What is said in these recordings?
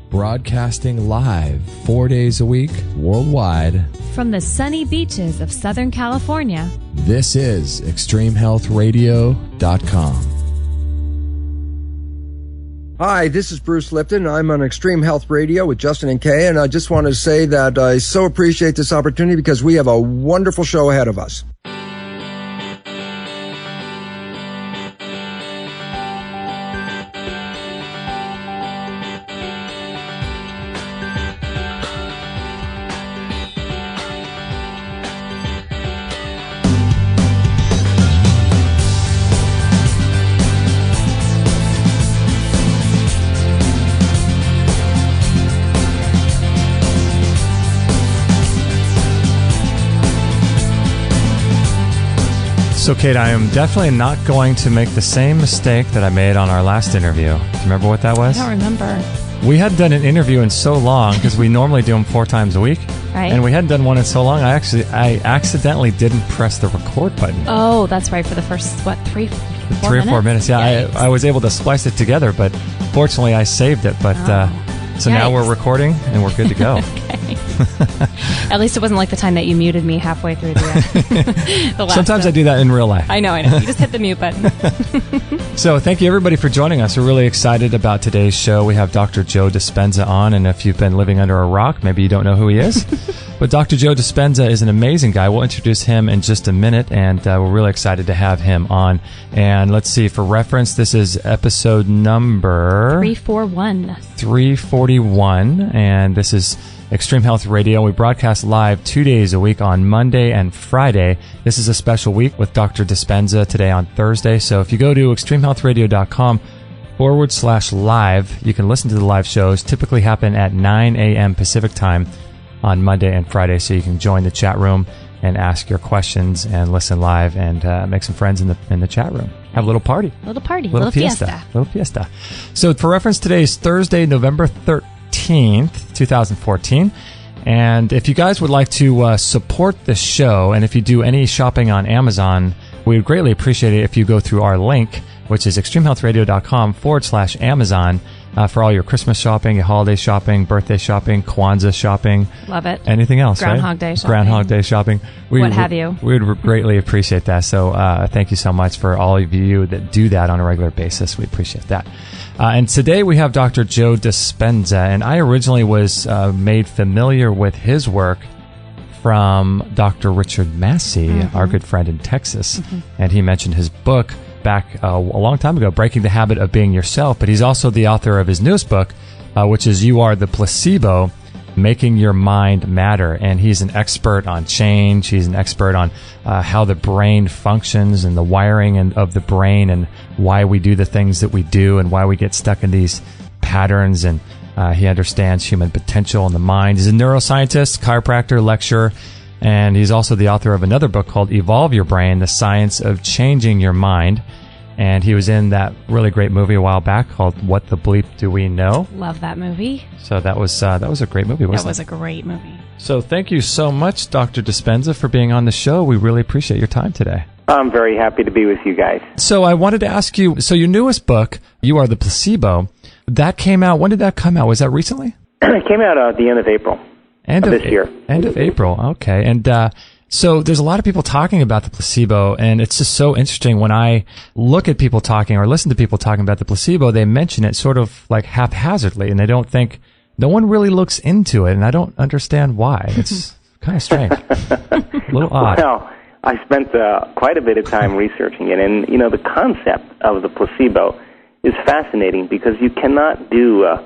broadcasting live 4 days a week worldwide from the sunny beaches of Southern California. This is ExtremeHealthRadio.com. Hi, this is Bruce Lipton. I'm on Extreme Health Radio with Justin and Kay, and I just want to say that I so appreciate this opportunity because we have a wonderful show ahead of us. So, Kate, I am definitely not going to make the same mistake that I made on our last interview. Do you remember what that was? I don't remember. We hadn't done an interview in so long because we normally do them 4 times a week. Right. And we hadn't done one in so long, I accidentally didn't press the record button. Oh, that's right, for the first, 3 or 4 minutes? Yeah, I was able to splice it together, but fortunately I saved it. But so now we're recording and we're good to go. Okay. At least it wasn't like the time that you muted me halfway through the last Sometimes I do that in real life. I know. You just hit the mute button. So thank you, everybody, for joining us. We're really excited about today's show. We have Dr. Joe Dispenza on, and if you've been living under a rock, maybe you don't know who he is. But Dr. Joe Dispenza is an amazing guy. We'll introduce him in just a minute, and we're really excited to have him on. And let's see, for reference, this is episode number 341, and this is Extreme Health Radio. We broadcast live 2 days a week on Monday and Friday. This is a special week with Dr. Dispenza today on Thursday. So if you go to extremehealthradio.com/live, you can listen to the live shows. Typically happen at 9 a.m. Pacific time on Monday and Friday. So you can join the chat room and ask your questions and listen live and make some friends in the chat room. Have a little party. Little fiesta. Little fiesta. So for reference, today is Thursday, November 13th, 2014. And if you guys would like to support this show, and if you do any shopping on Amazon, we would greatly appreciate it if you go through our link, which is extremehealthradio.com/Amazon, for all your Christmas shopping, your holiday shopping, birthday shopping, Kwanzaa shopping. Love it. Anything else, Groundhog Day shopping. Groundhog Day shopping. What have you. We would greatly appreciate that. So thank you so much for all of you that do that on a regular basis. We appreciate that. And today we have Dr. Joe Dispenza, and I originally was made familiar with his work from Dr. Richard Massey, our good friend in Texas, and he mentioned his book back a long time ago, Breaking the Habit of Being Yourself, but he's also the author of his newest book, which is You Are the Placebo, Making Your Mind Matter. And he's an expert on change. He's an expert on how the brain functions and the wiring of the brain and why we do the things that we do and why we get stuck in these patterns. And he understands human potential in the mind. He's a neuroscientist, chiropractor, lecturer, and he's also the author of another book called Evolve Your Brain, The Science of Changing Your Mind. And he was in that really great movie a while back called What the Bleep Do We Know? Love that movie. So that was a great movie, wasn't it? That was a great movie. So thank you so much, Dr. Dispenza, for being on the show. We really appreciate your time today. I'm very happy to be with you guys. So I wanted to ask you, so your newest book, You Are the Placebo, that came out, when did that come out? Was that recently? It came out at the end of April of this year. End of April, okay. And so there's a lot of people talking about the placebo, and it's just so interesting when I look at people talking or listen to people talking about the placebo, they mention it sort of like haphazardly, and they don't think, no one really looks into it, and I don't understand why. It's kind of strange. A little odd. Well, I spent quite a bit of time researching it, and, the concept of the placebo is fascinating because you cannot do a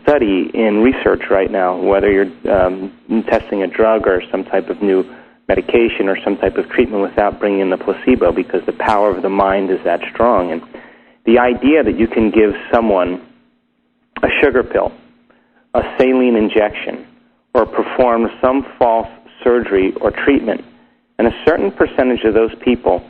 study in research right now, whether you're testing a drug or some type of new medication or some type of treatment without bringing in the placebo because the power of the mind is that strong. And the idea that you can give someone a sugar pill, a saline injection, or perform some false surgery or treatment, and a certain percentage of those people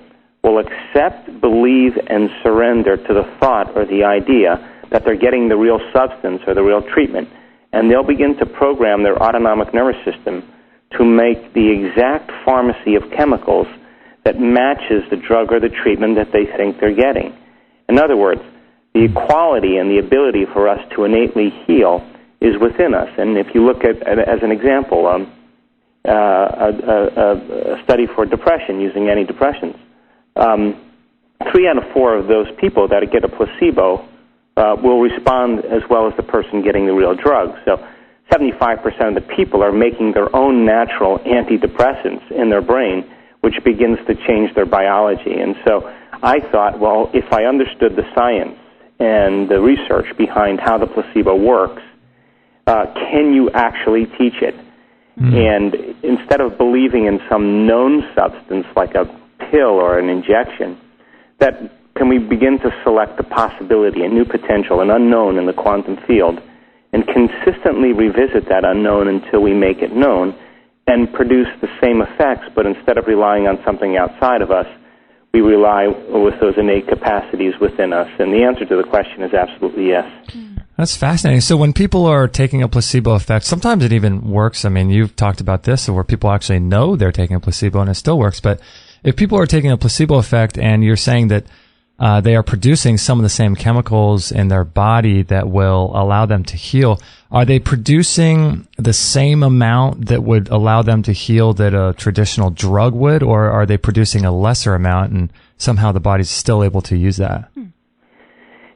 will accept, believe, and surrender to the thought or the idea that they're getting the real substance or the real treatment, and they'll begin to program their autonomic nervous system to make the exact pharmacy of chemicals that matches the drug or the treatment that they think they're getting. In other words, the quality and the ability for us to innately heal is within us. And if you look at as an example, a study for depression using antidepressants, 3 out of 4 of those people that get a placebo will respond as well as the person getting the real drug. So 75% of the people are making their own natural antidepressants in their brain, which begins to change their biology. And so I thought, well, if I understood the science and the research behind how the placebo works, can you actually teach it? And instead of believing in some known substance like a pill or an injection, that can we begin to select a possibility, a new potential, an unknown in the quantum field, and consistently revisit that unknown until we make it known and produce the same effects, but instead of relying on something outside of us, we rely with those innate capacities within us? And the answer to the question is absolutely yes. That's fascinating. So when people are taking a placebo effect, sometimes it even works. I mean, you've talked about this, where people actually know they're taking a placebo and it still works. But if people are taking a placebo effect and you're saying that they are producing some of the same chemicals in their body that will allow them to heal, are they producing the same amount that would allow them to heal that a traditional drug would, or are they producing a lesser amount and somehow the body's still able to use that?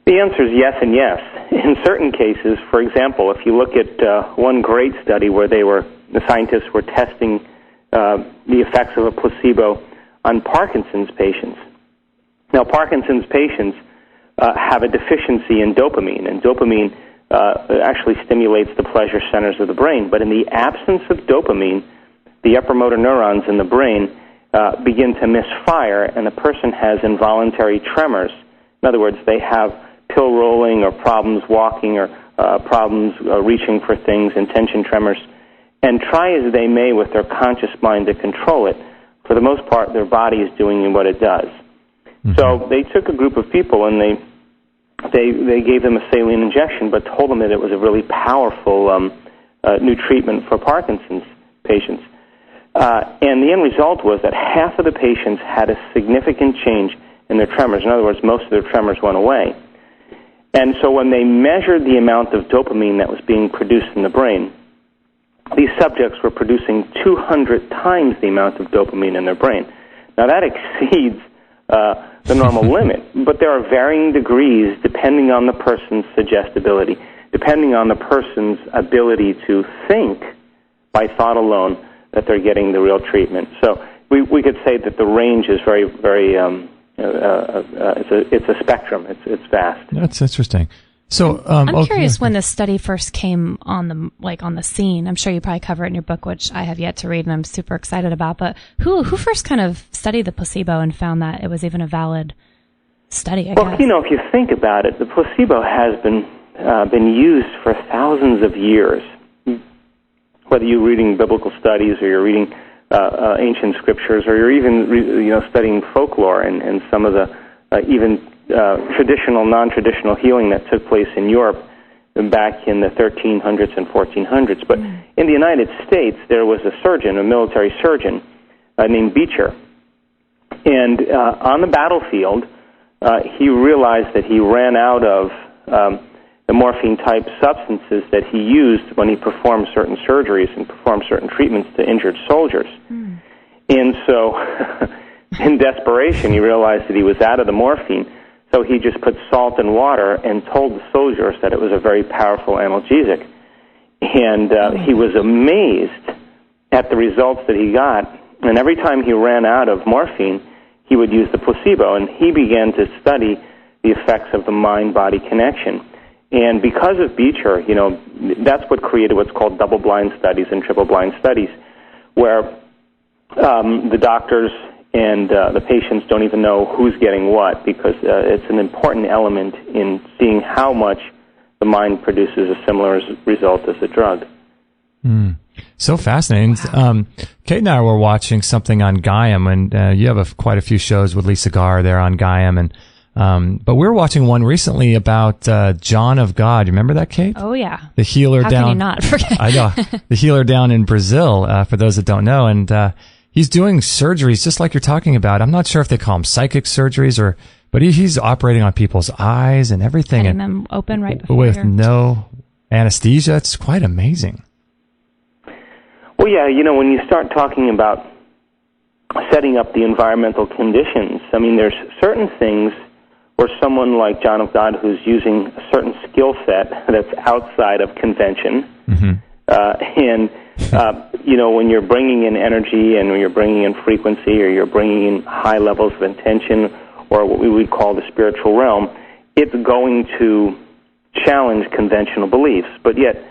The answer is yes and yes. In certain cases, for example, if you look at one great study where the scientists were testing the effects of a placebo on Parkinson's patients. Now, Parkinson's patients have a deficiency in dopamine, and dopamine actually stimulates the pleasure centers of the brain. But in the absence of dopamine, the upper motor neurons in the brain begin to misfire, and the person has involuntary tremors. In other words, they have pill rolling or problems walking or problems reaching for things, intention tremors. And try as they may with their conscious mind to control it, for the most part, their body is doing what it does. Mm-hmm. So they took a group of people and they gave them a saline injection, but told them that it was a really powerful new treatment for Parkinson's patients. And the end result was that half of the patients had a significant change in their tremors. In other words, most of their tremors went away. And so when they measured the amount of dopamine that was being produced in the brain, these subjects were producing 200 times the amount of dopamine in their brain. Now, that exceeds the normal limit, but there are varying degrees depending on the person's suggestibility, depending on the person's ability to think by thought alone that they're getting the real treatment. So we could say that the range is very, very, it's a spectrum. It's vast. That's interesting. So I'm curious when this study first came on the scene. I'm sure you probably cover it in your book, which I have yet to read, and I'm super excited about. But who first kind of studied the placebo and found that it was even a valid study? I guess. If you think about it, the placebo has been used for thousands of years. Whether you're reading biblical studies or you're reading ancient scriptures, or you're even studying folklore and some of the even traditional, non-traditional healing that took place in Europe back in the 1300s and 1400s. But in the United States, there was a surgeon, a military surgeon, named Beecher. And on the battlefield, he realized that he ran out of the morphine-type substances that he used when he performed certain surgeries and performed certain treatments to injured soldiers. And so, in desperation, he realized that he was out of the morphine. So he just put salt and water and told the soldiers that it was a very powerful analgesic. And he was amazed at the results that he got. And every time he ran out of morphine, he would use the placebo. And he began to study the effects of the mind-body connection. And because of Beecher, that's what created what's called double-blind studies and triple-blind studies, where the doctors and the patients don't even know who's getting what, because it's an important element in seeing how much the mind produces a similar result as the drug. So fascinating. Wow. Kate and I were watching something on Gaiam, and you have quite a few shows with Lisa Garr there on Gaiam, and but we were watching one recently about John of God. You remember that, Kate? Oh, yeah. The healer How down. Can you not forget? I know. The healer down in Brazil, for those that don't know. And he's doing surgeries just like you're talking about. I'm not sure if they call them psychic surgeries but he's operating on people's eyes and everything. Cutting them open right before with no anesthesia. It's quite amazing. Well, yeah, when you start talking about setting up the environmental conditions, I mean, there's certain things where someone like John of God, who's using a certain skill set that's outside of convention, when you're bringing in energy and when you're bringing in frequency or you're bringing in high levels of intention or what we would call the spiritual realm, it's going to challenge conventional beliefs. But yet,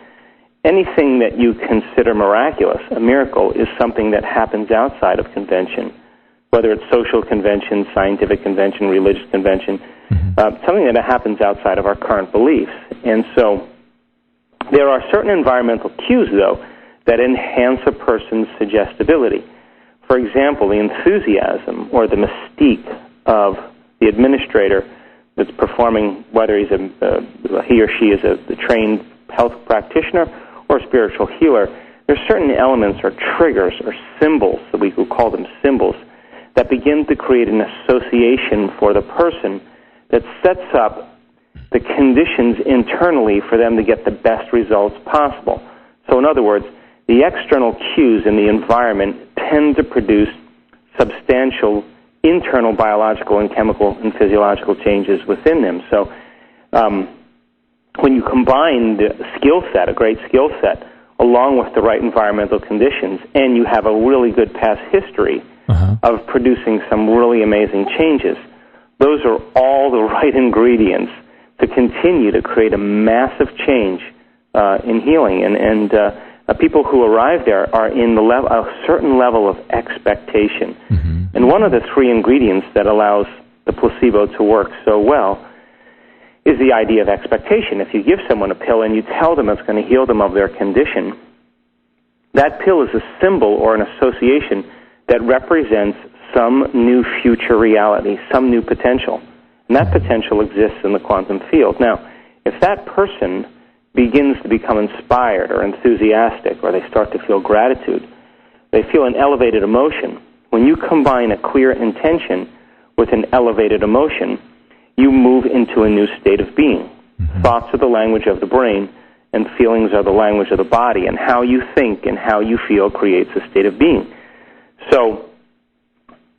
anything that you consider miraculous, a miracle, is something that happens outside of convention, whether it's social convention, scientific convention, religious convention, something that happens outside of our current beliefs. And so there are certain environmental cues, though, that enhance a person's suggestibility. For example, the enthusiasm or the mystique of the administrator that's performing, whether he or she is a trained health practitioner or a spiritual healer, there's certain elements or triggers or symbols, that we could call them symbols, that begin to create an association for the person that sets up the conditions internally for them to get the best results possible. So in other words, the external cues in the environment tend to produce substantial internal biological and chemical and physiological changes within them. So when you combine the skill set, a great skill set, along with the right environmental conditions, and you have a really good past history of producing some really amazing changes, those are all the right ingredients to continue to create a massive change in healing. And people who arrive there are in a certain level of expectation. And one of the three ingredients that allows the placebo to work so well is the idea of expectation. If you give someone a pill and you tell them it's going to heal them of their condition, that pill is a symbol or an association that represents some new future reality, some new potential. And that potential exists in the quantum field. Now, if that person begins to become inspired or enthusiastic, or they start to feel gratitude, they feel an elevated emotion. When you combine a clear intention with an elevated emotion, you move into a new state of being. Thoughts are the language of the brain, and feelings are the language of the body, and how you think and how you feel creates a state of being. So,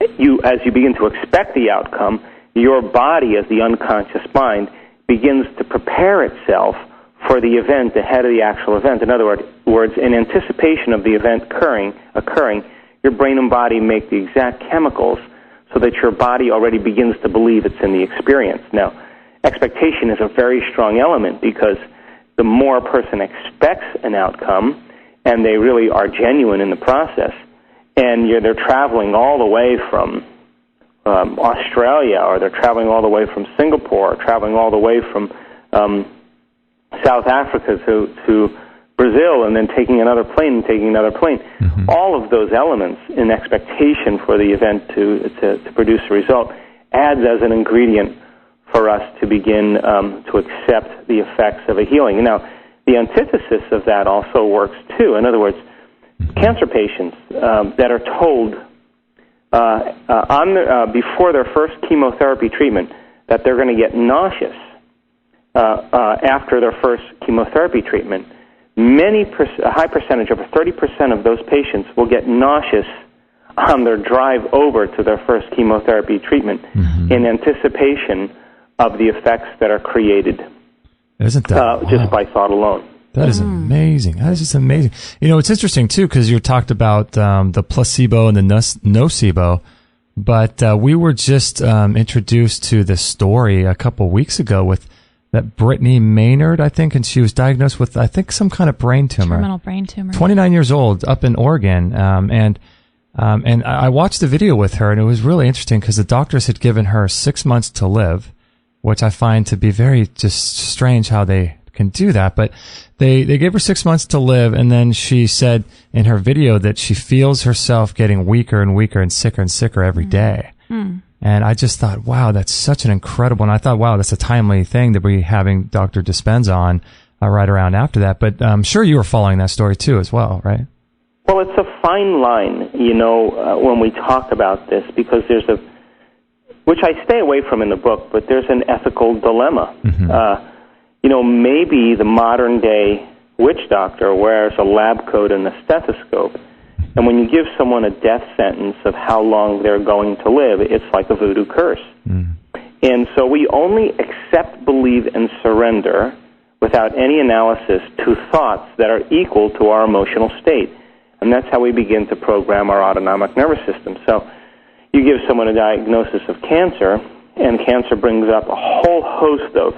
as you begin to expect the outcome, your body, as the unconscious mind, begins to prepare itself for the event ahead of the actual event. In other words, in anticipation of the event occurring, your brain and body make the exact chemicals so that your body already begins to believe it's in the experience. Now, expectation is a very strong element, because the more a person expects an outcome, and they really are genuine in the process, and they're traveling all the way from Australia, or they're traveling all the way from Singapore, or traveling all the way from South Africa to Brazil, and then taking another plane and taking another plane. All of those elements in expectation for the event to produce a result adds as an ingredient for us to begin to accept the effects of a healing. Now, the antithesis of that also works too. In other words, cancer patients that are told before their first chemotherapy treatment that they're going to get nauseous after their first chemotherapy treatment, a high percentage, over 30% of those patients, will get nauseous on their drive over to their first chemotherapy treatment in anticipation of the effects that are created. Isn't that just by thought alone? That is amazing. That is just amazing. It's interesting, too, because you talked about the placebo and the nocebo, but we were just introduced to this story a couple weeks ago with that Brittany Maynard, I think, and she was diagnosed with, I think, some kind of brain tumor. Terminal brain tumor. 29 years old, up in Oregon, and I watched the video with her, and it was really interesting because the doctors had given her 6 months to live, which I find to be very just strange how they can do that. But they gave her 6 months to live, and then she said in her video that she feels herself getting weaker and weaker and sicker every day. And I just thought, wow, that's such an incredible, and I thought, wow, that's a timely thing to be having Dr. Dispenza on right around after that. But I'm sure you were following that story too as well, right? Well, it's a fine line, when we talk about this, because there's which I stay away from in the book, but there's an ethical dilemma. maybe the modern day witch doctor wears a lab coat and a stethoscope, and when you give someone a death sentence of how long they're going to live, it's like a voodoo curse. And so we only accept, believe, and surrender without any analysis to thoughts that are equal to our emotional state. And that's how we begin to program our autonomic nervous system. So you give someone a diagnosis of cancer, and cancer brings up a whole host of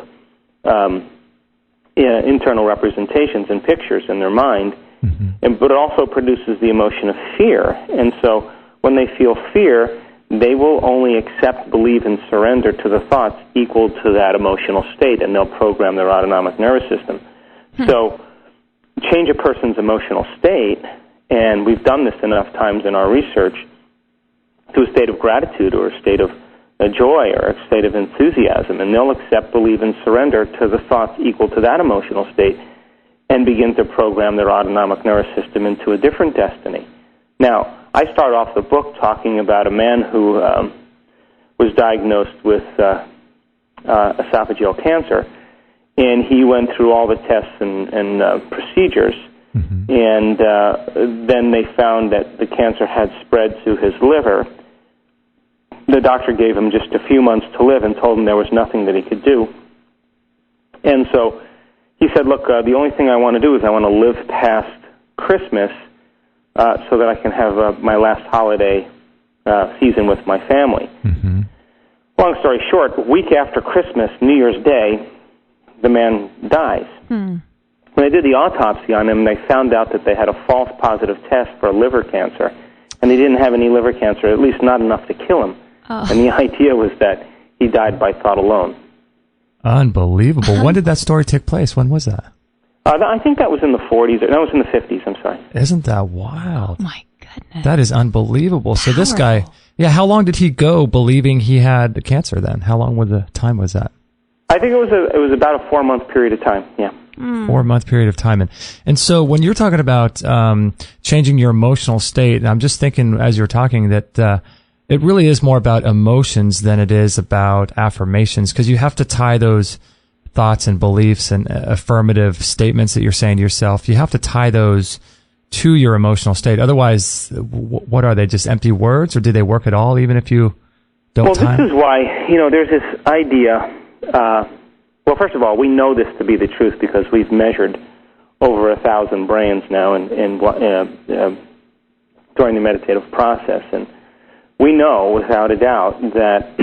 internal representations and pictures in their mind, but it also produces the emotion of fear. And so when they feel fear, they will only accept, believe, and surrender to the thoughts equal to that emotional state, and they'll program their autonomic nervous system. So change a person's emotional state, and we've done this enough times in our research, to a state of gratitude or a state of joy or a state of enthusiasm, and they'll accept, believe, and surrender to the thoughts equal to that emotional state and begin to program their autonomic nervous system into a different destiny. Now, I start off the book talking about a man who was diagnosed with esophageal cancer, and he went through all the tests and procedures, and then they found that the cancer had spread to his liver. The doctor gave him just a few months to live and told him there was nothing that he could do. And so he said, look, the only thing I want to do is I want to live past Christmas so that I can have my last holiday season with my family. Long story short, a week after Christmas, New Year's Day, the man dies. When they did the autopsy on him, they found out that they had a false positive test for liver cancer, and he didn't have any liver cancer, at least not enough to kill him. And the idea was that he died by thought alone. Unbelievable. When did that story take place? When was that? I think that was in the 40s. No, it was in the 50s, I'm sorry. Isn't that wild? My goodness. That is unbelievable. So this guy, how long did he go believing he had the cancer then? How long was the time was that? I think it was about a 4-month period of time, yeah. 4-month period of time. And so when you're talking about changing your emotional state, and I'm just thinking as you're talking that it really is more about emotions than it is about affirmations, because you have to tie those thoughts and beliefs and affirmative statements that you're saying to yourself, you have to tie those to your emotional state. Otherwise, what are they, just empty words, or do they work at all even if you don't tie them? This is why, there's this idea. Well, first of all, we know this to be the truth because we've measured over 1,000 brains now during the meditative process. And we know, without a doubt, that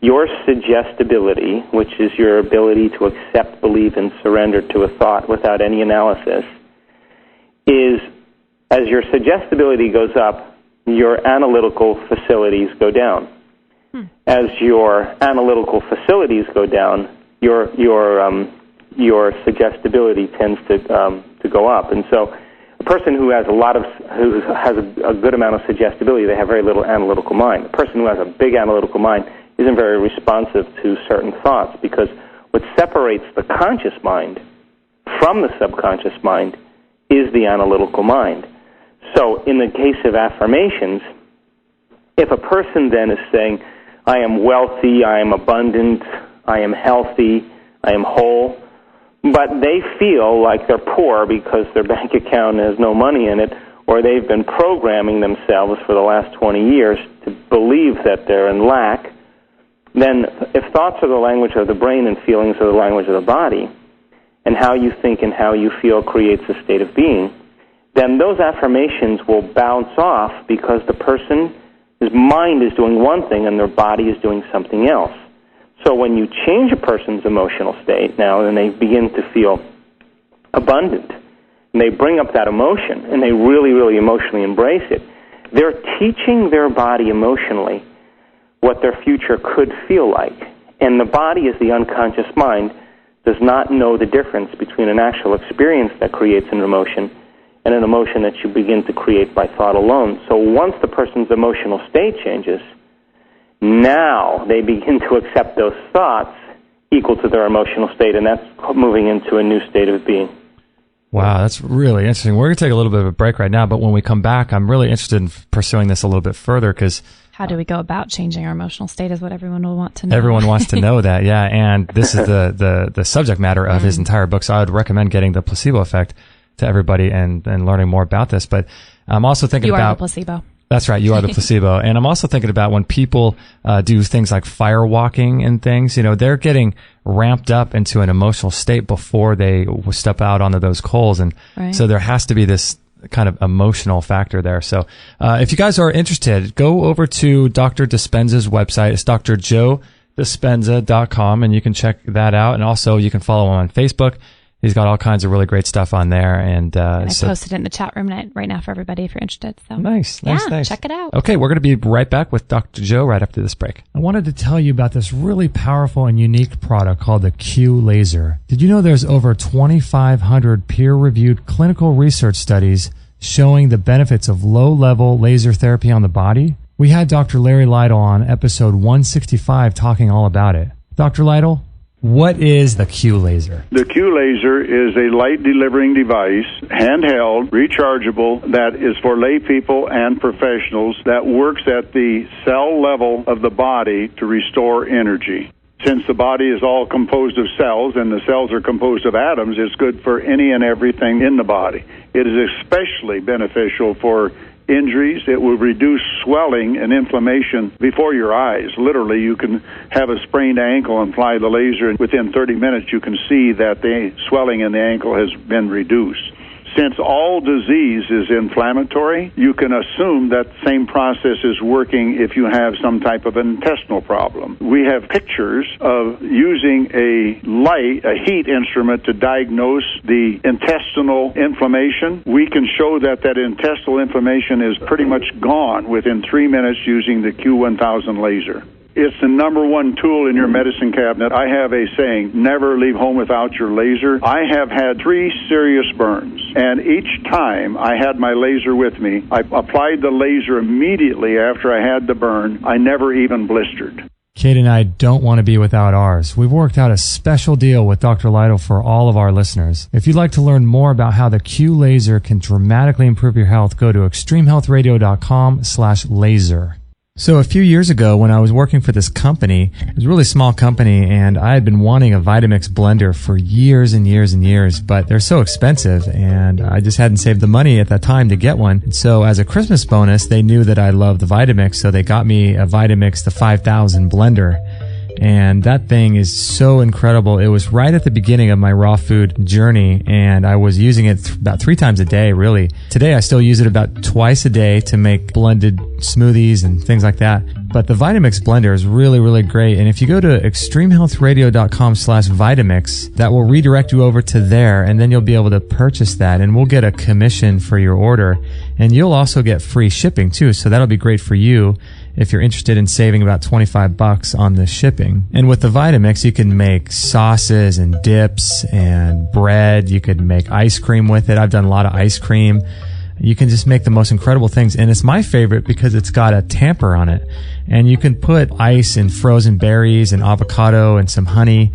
your suggestibility, which is your ability to accept, believe, and surrender to a thought without any analysis, is, as your suggestibility goes up, your analytical facilities go down. As your analytical facilities go down, your suggestibility tends to go up. And so a person who has a good amount of suggestibility, they have very little analytical mind. A person who has a big analytical mind isn't very responsive to certain thoughts, because what separates the conscious mind from the subconscious mind is the analytical mind. So in the case of affirmations, if a person then is saying, I am wealthy, I am abundant, I am healthy, I am whole, but they feel like they're poor because their bank account has no money in it, or they've been programming themselves for the last 20 years to believe that they're in lack, then if thoughts are the language of the brain and feelings are the language of the body, and how you think and how you feel creates a state of being, then those affirmations will bounce off because the person's mind is doing one thing and their body is doing something else. So when you change a person's emotional state now, and they begin to feel abundant, and they bring up that emotion, and they really, really emotionally embrace it, they're teaching their body emotionally what their future could feel like. And the body, is the unconscious mind, does not know the difference between an actual experience that creates an emotion and an emotion that you begin to create by thought alone. So once the person's emotional state changes, now they begin to accept those thoughts equal to their emotional state, and that's moving into a new state of being. Wow, that's really interesting. We're going to take a little bit of a break right now, but when we come back, I'm really interested in pursuing this a little bit further, because How do we go about changing our emotional state is what everyone will want to know. Everyone wants to know that, yeah. And this is the subject matter of his entire book. So I would recommend getting The Placebo Effect to everybody and learning more about this. But I'm also thinking You about... Are the Placebo. That's right. You Are the Placebo. And I'm also thinking about when people do things like fire walking and things, they're getting ramped up into an emotional state before they step out onto those coals. And so there has to be this kind of emotional factor there. So if you guys are interested, go over to Dr. Dispenza's website. It's drdjoedispenza.com, and you can check that out. And also you can follow him on Facebook. He's got all kinds of really great stuff on there. And I posted it in the chat room right now for everybody if you're interested. So Nice. Check it out. Okay, we're going to be right back with Dr. Joe right after this break. I wanted to tell you about this really powerful and unique product called the Q Laser. Did you know there's over 2,500 peer-reviewed clinical research studies showing the benefits of low-level laser therapy on the body? We had Dr. Larry Lytle on episode 165 talking all about it. Dr. Lytle, what is the Q Laser? The Q Laser is a light-delivering device, handheld, rechargeable, that is for lay people and professionals that works at the cell level of the body to restore energy. Since the body is all composed of cells and the cells are composed of atoms, it's good for any and everything in the body. It is especially beneficial for injuries. It will reduce swelling and inflammation before your eyes. Literally, you can have a sprained ankle and apply the laser, and within 30 minutes you can see that the swelling in the ankle has been reduced. Since all disease is inflammatory, you can assume that the same process is working if you have some type of intestinal problem. We have pictures of using a heat instrument to diagnose the intestinal inflammation. We can show that intestinal inflammation is pretty much gone within 3 minutes using the Q1000 laser. It's the number one tool in your medicine cabinet. I have a saying, never leave home without your laser. I have had 3 serious burns, and each time I had my laser with me, I applied the laser immediately after I had the burn. I never even blistered. Kate and I don't want to be without ours. We've worked out a special deal with Dr. Lytle for all of our listeners. If you'd like to learn more about how the Q Laser can dramatically improve your health, go to extremehealthradio.com/laser. So a few years ago when I was working for this company, it was a really small company, and I had been wanting a Vitamix blender for years and years and years, but they're so expensive and I just hadn't saved the money at that time to get one. And so as a Christmas bonus, they knew that I loved the Vitamix, so they got me a Vitamix, the 5000 blender. And that thing is so incredible. It was right at the beginning of my raw food journey, and I was using it about 3 times a day, really. Today, I still use it about twice a day to make blended smoothies and things like that. But the Vitamix blender is really, really great. And if you go to extremehealthradio.com/Vitamix, that will redirect you over to there, and then you'll be able to purchase that, and we'll get a commission for your order. And you'll also get free shipping, too, so that'll be great for you if you're interested in saving about $25 on the shipping. And with the Vitamix, you can make sauces and dips and bread. You could make ice cream with it. I've done a lot of ice cream. You can just make the most incredible things. And it's my favorite because it's got a tamper on it. And you can put ice and frozen berries and avocado and some honey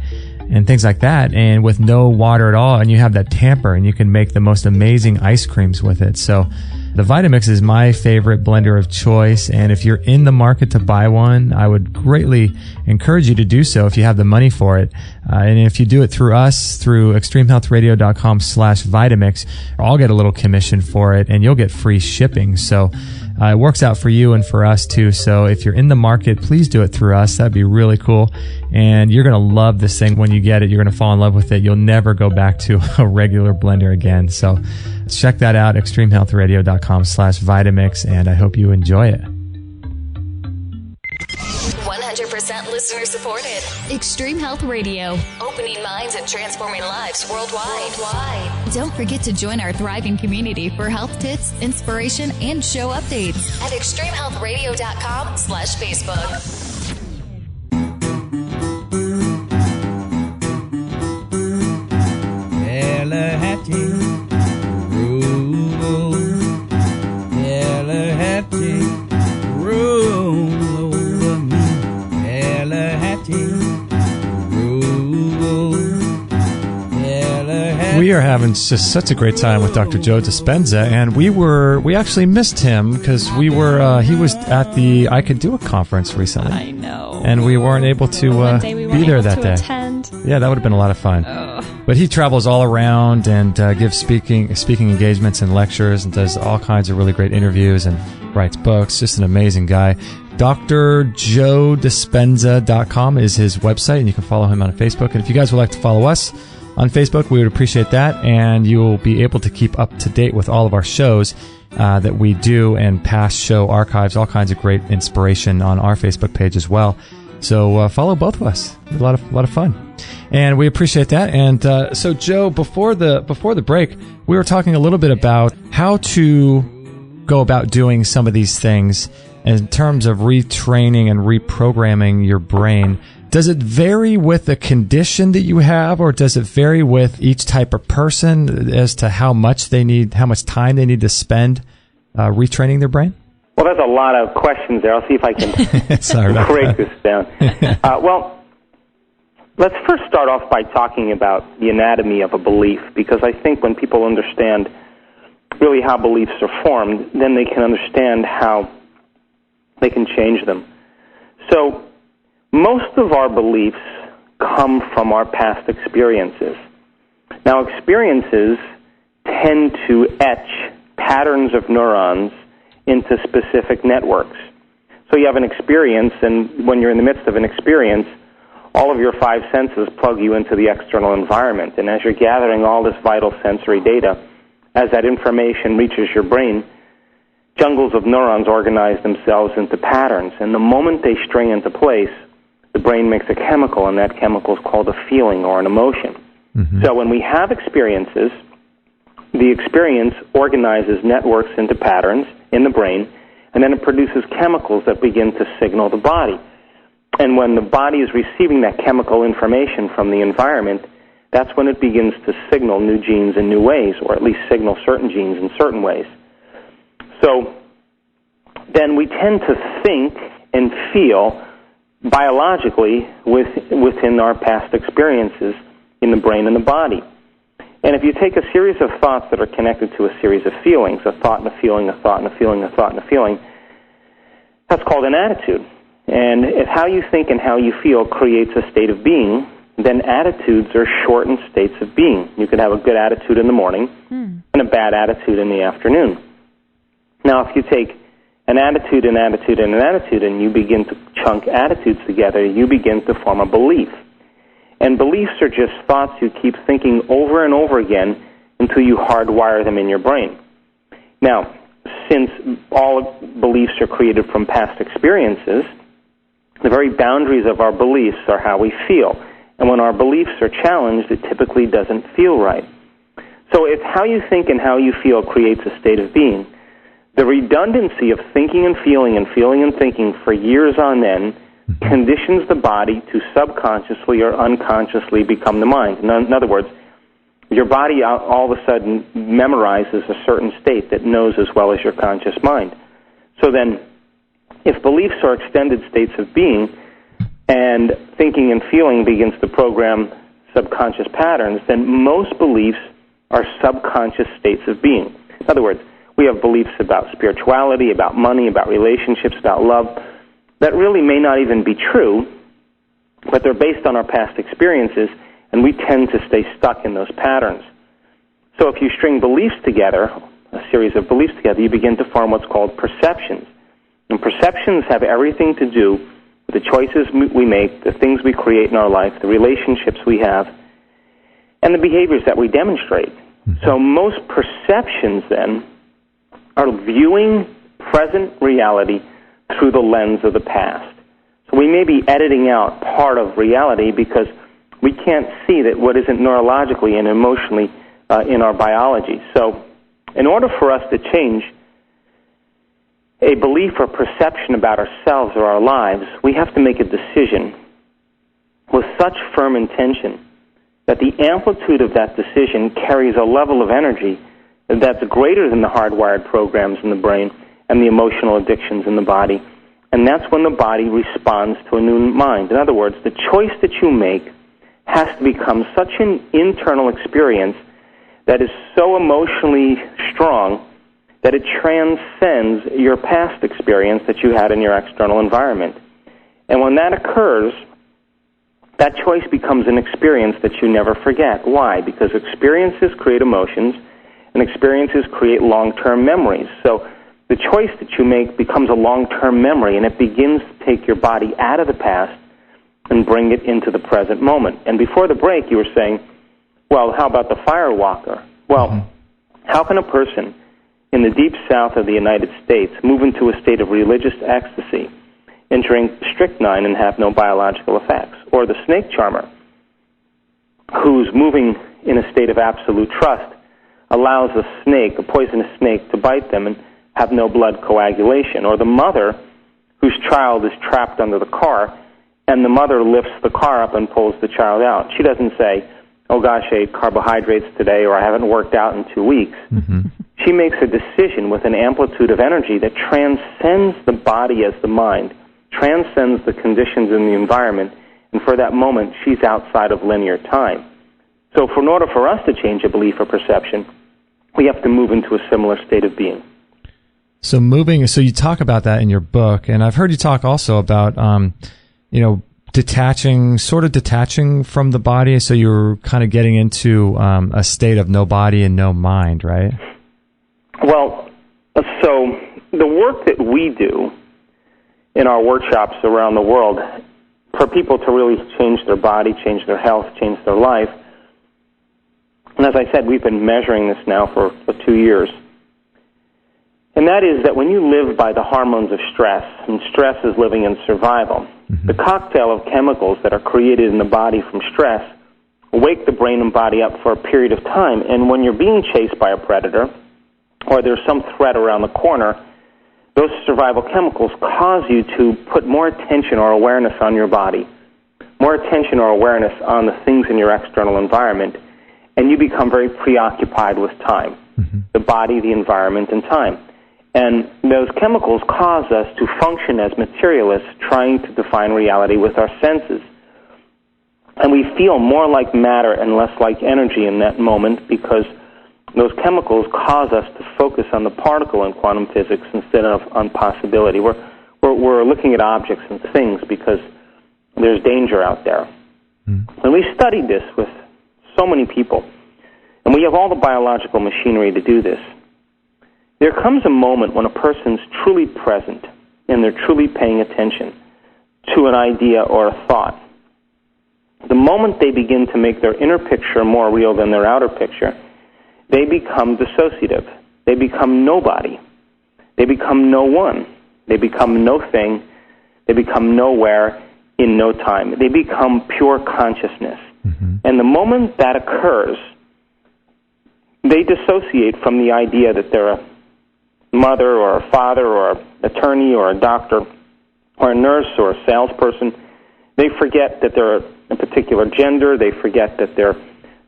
and things like that, and with no water at all, and you have that tamper, and you can make the most amazing ice creams with it. So the Vitamix is my favorite blender of choice, and if you're in the market to buy one, I would greatly encourage you to do so if you have the money for it. And if you do it through us, through extremehealthradio.com/Vitamix, I'll get a little commission for it, and you'll get free shipping. So it works out for you and for us too. So if you're in the market, please do it through us. That'd be really cool. And you're going to love this thing when you get it. You're going to fall in love with it. You'll never go back to a regular blender again. So check that out, extremehealthradio.com/Vitamix, and I hope you enjoy it. 100% listener supported. Extreme Health Radio. Opening minds and transforming lives worldwide. Don't forget to join our thriving community for health tips, inspiration, and show updates at extremehealthradio.com/Facebook. We are having just such a great time with Dr. Joe Dispenza, and we actually missed him because he was at the I Could Do It conference recently. I know. And we weren't able to be there that day. Attend. Yeah, that would have been a lot of fun. But he travels all around and gives speaking engagements and lectures and does all kinds of really great interviews and writes books. Just an amazing guy. drjoedispenza.com is his website, and you can follow him on Facebook. And if you guys would like to follow us on Facebook, we would appreciate that, and you will be able to keep up to date with all of our shows that we do and past show archives, all kinds of great inspiration on our Facebook page as well. So follow both of us. A lot of fun, and we appreciate that. And so, Joe, before the break, we were talking a little bit about how to go about doing some of these things in terms of retraining and reprogramming your brain. Does it vary with the condition that you have, or does it vary with each type of person as to how much time they need to spend retraining their brain? Well, there's a lot of questions there. I'll see if I can break this down. Well, let's first start off by talking about the anatomy of a belief, because I think when people understand really how beliefs are formed, then they can understand how they can change them. So most of our beliefs come from our past experiences. Now, experiences tend to etch patterns of neurons into specific networks. So you have an experience, and when you're in the midst of an experience, all of your five senses plug you into the external environment. And as you're gathering all this vital sensory data, as that information reaches your brain, jungles of neurons organize themselves into patterns. And the moment they string into place, the brain makes a chemical, and that chemical is called a feeling or an emotion. Mm-hmm. So when we have experiences, the experience organizes networks into patterns in the brain, and then it produces chemicals that begin to signal the body. And when the body is receiving that chemical information from the environment, that's when it begins to signal new genes in new ways, or at least signal certain genes in certain ways. So then we tend to think and feel biologically within our past experiences in the brain and the body. And if you take a series of thoughts that are connected to a series of feelings, a thought and a feeling, a thought and a feeling, a thought and a feeling, that's called an attitude. And if how you think and how you feel creates a state of being, then attitudes are shortened states of being. You could have a good attitude in the morning and a bad attitude in the afternoon. Now, if you take an attitude, an attitude, and an attitude, and you begin to chunk attitudes together, you begin to form a belief. And beliefs are just thoughts you keep thinking over and over again until you hardwire them in your brain. Now, since all beliefs are created from past experiences, the very boundaries of our beliefs are how we feel. And when our beliefs are challenged, it typically doesn't feel right. So if how you think and how you feel creates a state of being, the redundancy of thinking and feeling and thinking for years on end conditions the body to subconsciously or unconsciously become the mind. In other words, your body all of a sudden memorizes a certain state that knows as well as your conscious mind. So then, if beliefs are extended states of being, and thinking and feeling begins to program subconscious patterns, then most beliefs are subconscious states of being. In other words, we have beliefs about spirituality, about money, about relationships, about love, that really may not even be true, but they're based on our past experiences, and we tend to stay stuck in those patterns. So if you string beliefs together, a series of beliefs together, you begin to form what's called perceptions. And perceptions have everything to do with the choices we make, the things we create in our life, the relationships we have, and the behaviors that we demonstrate. Mm-hmm. So most perceptions, then, are viewing present reality through the lens of the past. So we may be editing out part of reality because we can't see that what isn't neurologically and emotionally in our biology. So in order for us to change a belief or perception about ourselves or our lives, we have to make a decision with such firm intention that the amplitude of that decision carries a level of energy that's greater than the hardwired programs in the brain and the emotional addictions in the body. And that's when the body responds to a new mind. In other words, the choice that you make has to become such an internal experience that is so emotionally strong that it transcends your past experience that you had in your external environment. And when that occurs, that choice becomes an experience that you never forget. Why? Because experiences create emotions, and experiences create long-term memories. So the choice that you make becomes a long-term memory, and it begins to take your body out of the past and bring it into the present moment. And before the break, you were saying, well, how about the fire walker? Well, how can a person in the deep south of the United States move into a state of religious ecstasy, entering strychnine and have no biological effects? Or the snake charmer, who's moving in a state of absolute trust, allows a poisonous snake, to bite them and have no blood coagulation. Or the mother whose child is trapped under the car, and the mother lifts the car up and pulls the child out. She doesn't say, oh gosh, I ate carbohydrates today, or I haven't worked out in 2 weeks. She makes a decision with an amplitude of energy that transcends the body as the mind, transcends the conditions in the environment, and for that moment, she's outside of linear time. So in order for us to change a belief or perception, we have to move into a similar state of being. So you talk about that in your book, and I've heard you talk also about, detaching from the body, so you're kind of getting into a state of no body and no mind, right? Well, so the work that we do in our workshops around the world for people to really change their body, change their health, change their life, and as I said, we've been measuring this now for 2 years, and that is that when you live by the hormones of stress, and stress is living in survival, the cocktail of chemicals that are created in the body from stress wake the brain and body up for a period of time. And when you're being chased by a predator, or there's some threat around the corner, those survival chemicals cause you to put more attention or awareness on your body, more attention or awareness on the things in your external environment, and you become very preoccupied with time, the body, the environment, and time. And those chemicals cause us to function as materialists, trying to define reality with our senses. And we feel more like matter and less like energy in that moment, because those chemicals cause us to focus on the particle in quantum physics instead of on possibility. We're looking at objects and things because there's danger out there. And we studied this with so many people, and we have all the biological machinery to do this. There comes a moment when a person's truly present and they're truly paying attention to an idea or a thought. The moment they begin to make their inner picture more real than their outer picture, they become dissociative. They become nobody. They become no one. They become no thing. They become nowhere in no time. They become pure consciousness. And the moment that occurs, they dissociate from the idea that they're a mother or a father or an attorney or a doctor or a nurse or a salesperson. They forget that they're a particular gender. They forget that they're,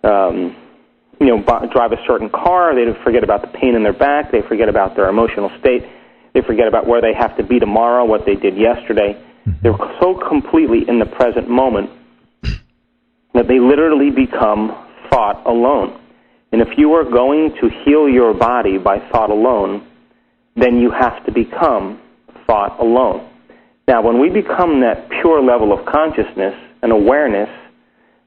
drive a certain car. They forget about the pain in their back. They forget about their emotional state. They forget about where they have to be tomorrow, what they did yesterday. They're so completely in the present moment that they literally become thought alone. And if you are going to heal your body by thought alone, then you have to become thought alone. Now, when we become that pure level of consciousness and awareness,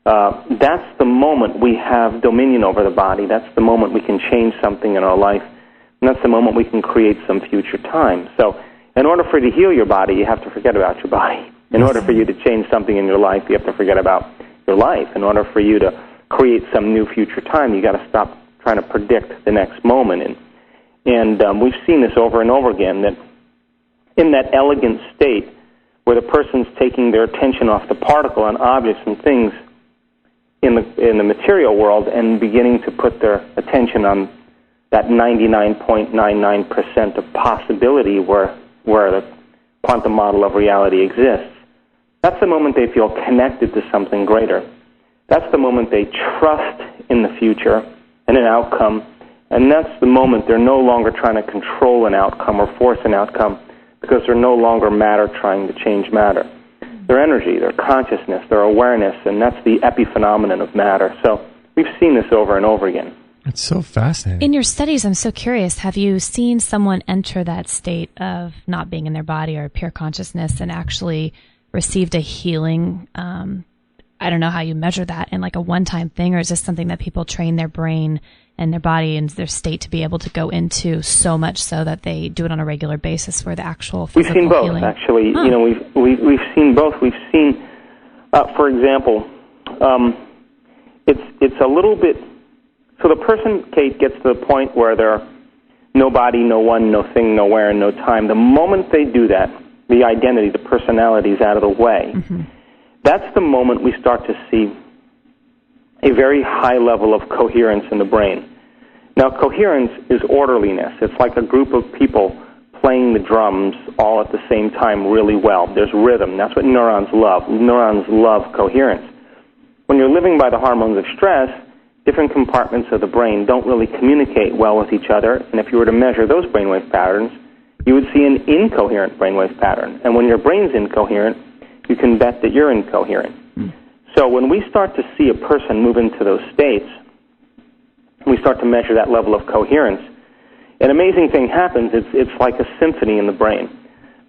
that's the moment we have dominion over the body. That's the moment we can change something in our life. And that's the moment we can create some future time. So in order for you to heal your body, you have to forget about your body. In order for you to change something in your life, you have to forget about your life. In order for you to create some new future time, you got to stop trying to predict the next moment. And we've seen this over and over again, that in that elegant state where the person's taking their attention off the particle and objects and things in the material world and beginning to put their attention on that 99.99% of possibility where the quantum model of reality exists, that's the moment they feel connected to something greater. That's the moment they trust in the future and an outcome. And that's the moment they're no longer trying to control an outcome or force an outcome, because they're no longer matter trying to change matter. Their energy, their consciousness, their awareness, and that's the epiphenomenon of matter. So we've seen this over and over again. It's so fascinating. In your studies, I'm so curious, have you seen someone enter that state of not being in their body or pure consciousness and actually received a healing? I don't know how you measure that in like a one-time thing, or is this something that people train their brain and their body and their state to be able to go into so much so that they do it on a regular basis where the actual physical healing? We've seen both, healing? actually. Huh. You know, we've seen both. We've seen, for example, it's a little bit. So the person, Kate, gets to the point where they're no body, no one, no thing, nowhere, and no time. The moment they do that, the identity, the personality is out of the way. Mm-hmm. That's the moment we start to see a very high level of coherence in the brain. Now, coherence is orderliness. It's like a group of people playing the drums all at the same time really well. There's rhythm. That's what neurons love. Neurons love coherence. When you're living by the hormones of stress, different compartments of the brain don't really communicate well with each other, and if you were to measure those brainwave patterns, you would see an incoherent brainwave pattern. And when your brain's incoherent, you can bet that you're incoherent. So when we start to see a person move into those states, we start to measure that level of coherence. An amazing thing happens. It's like a symphony in the brain.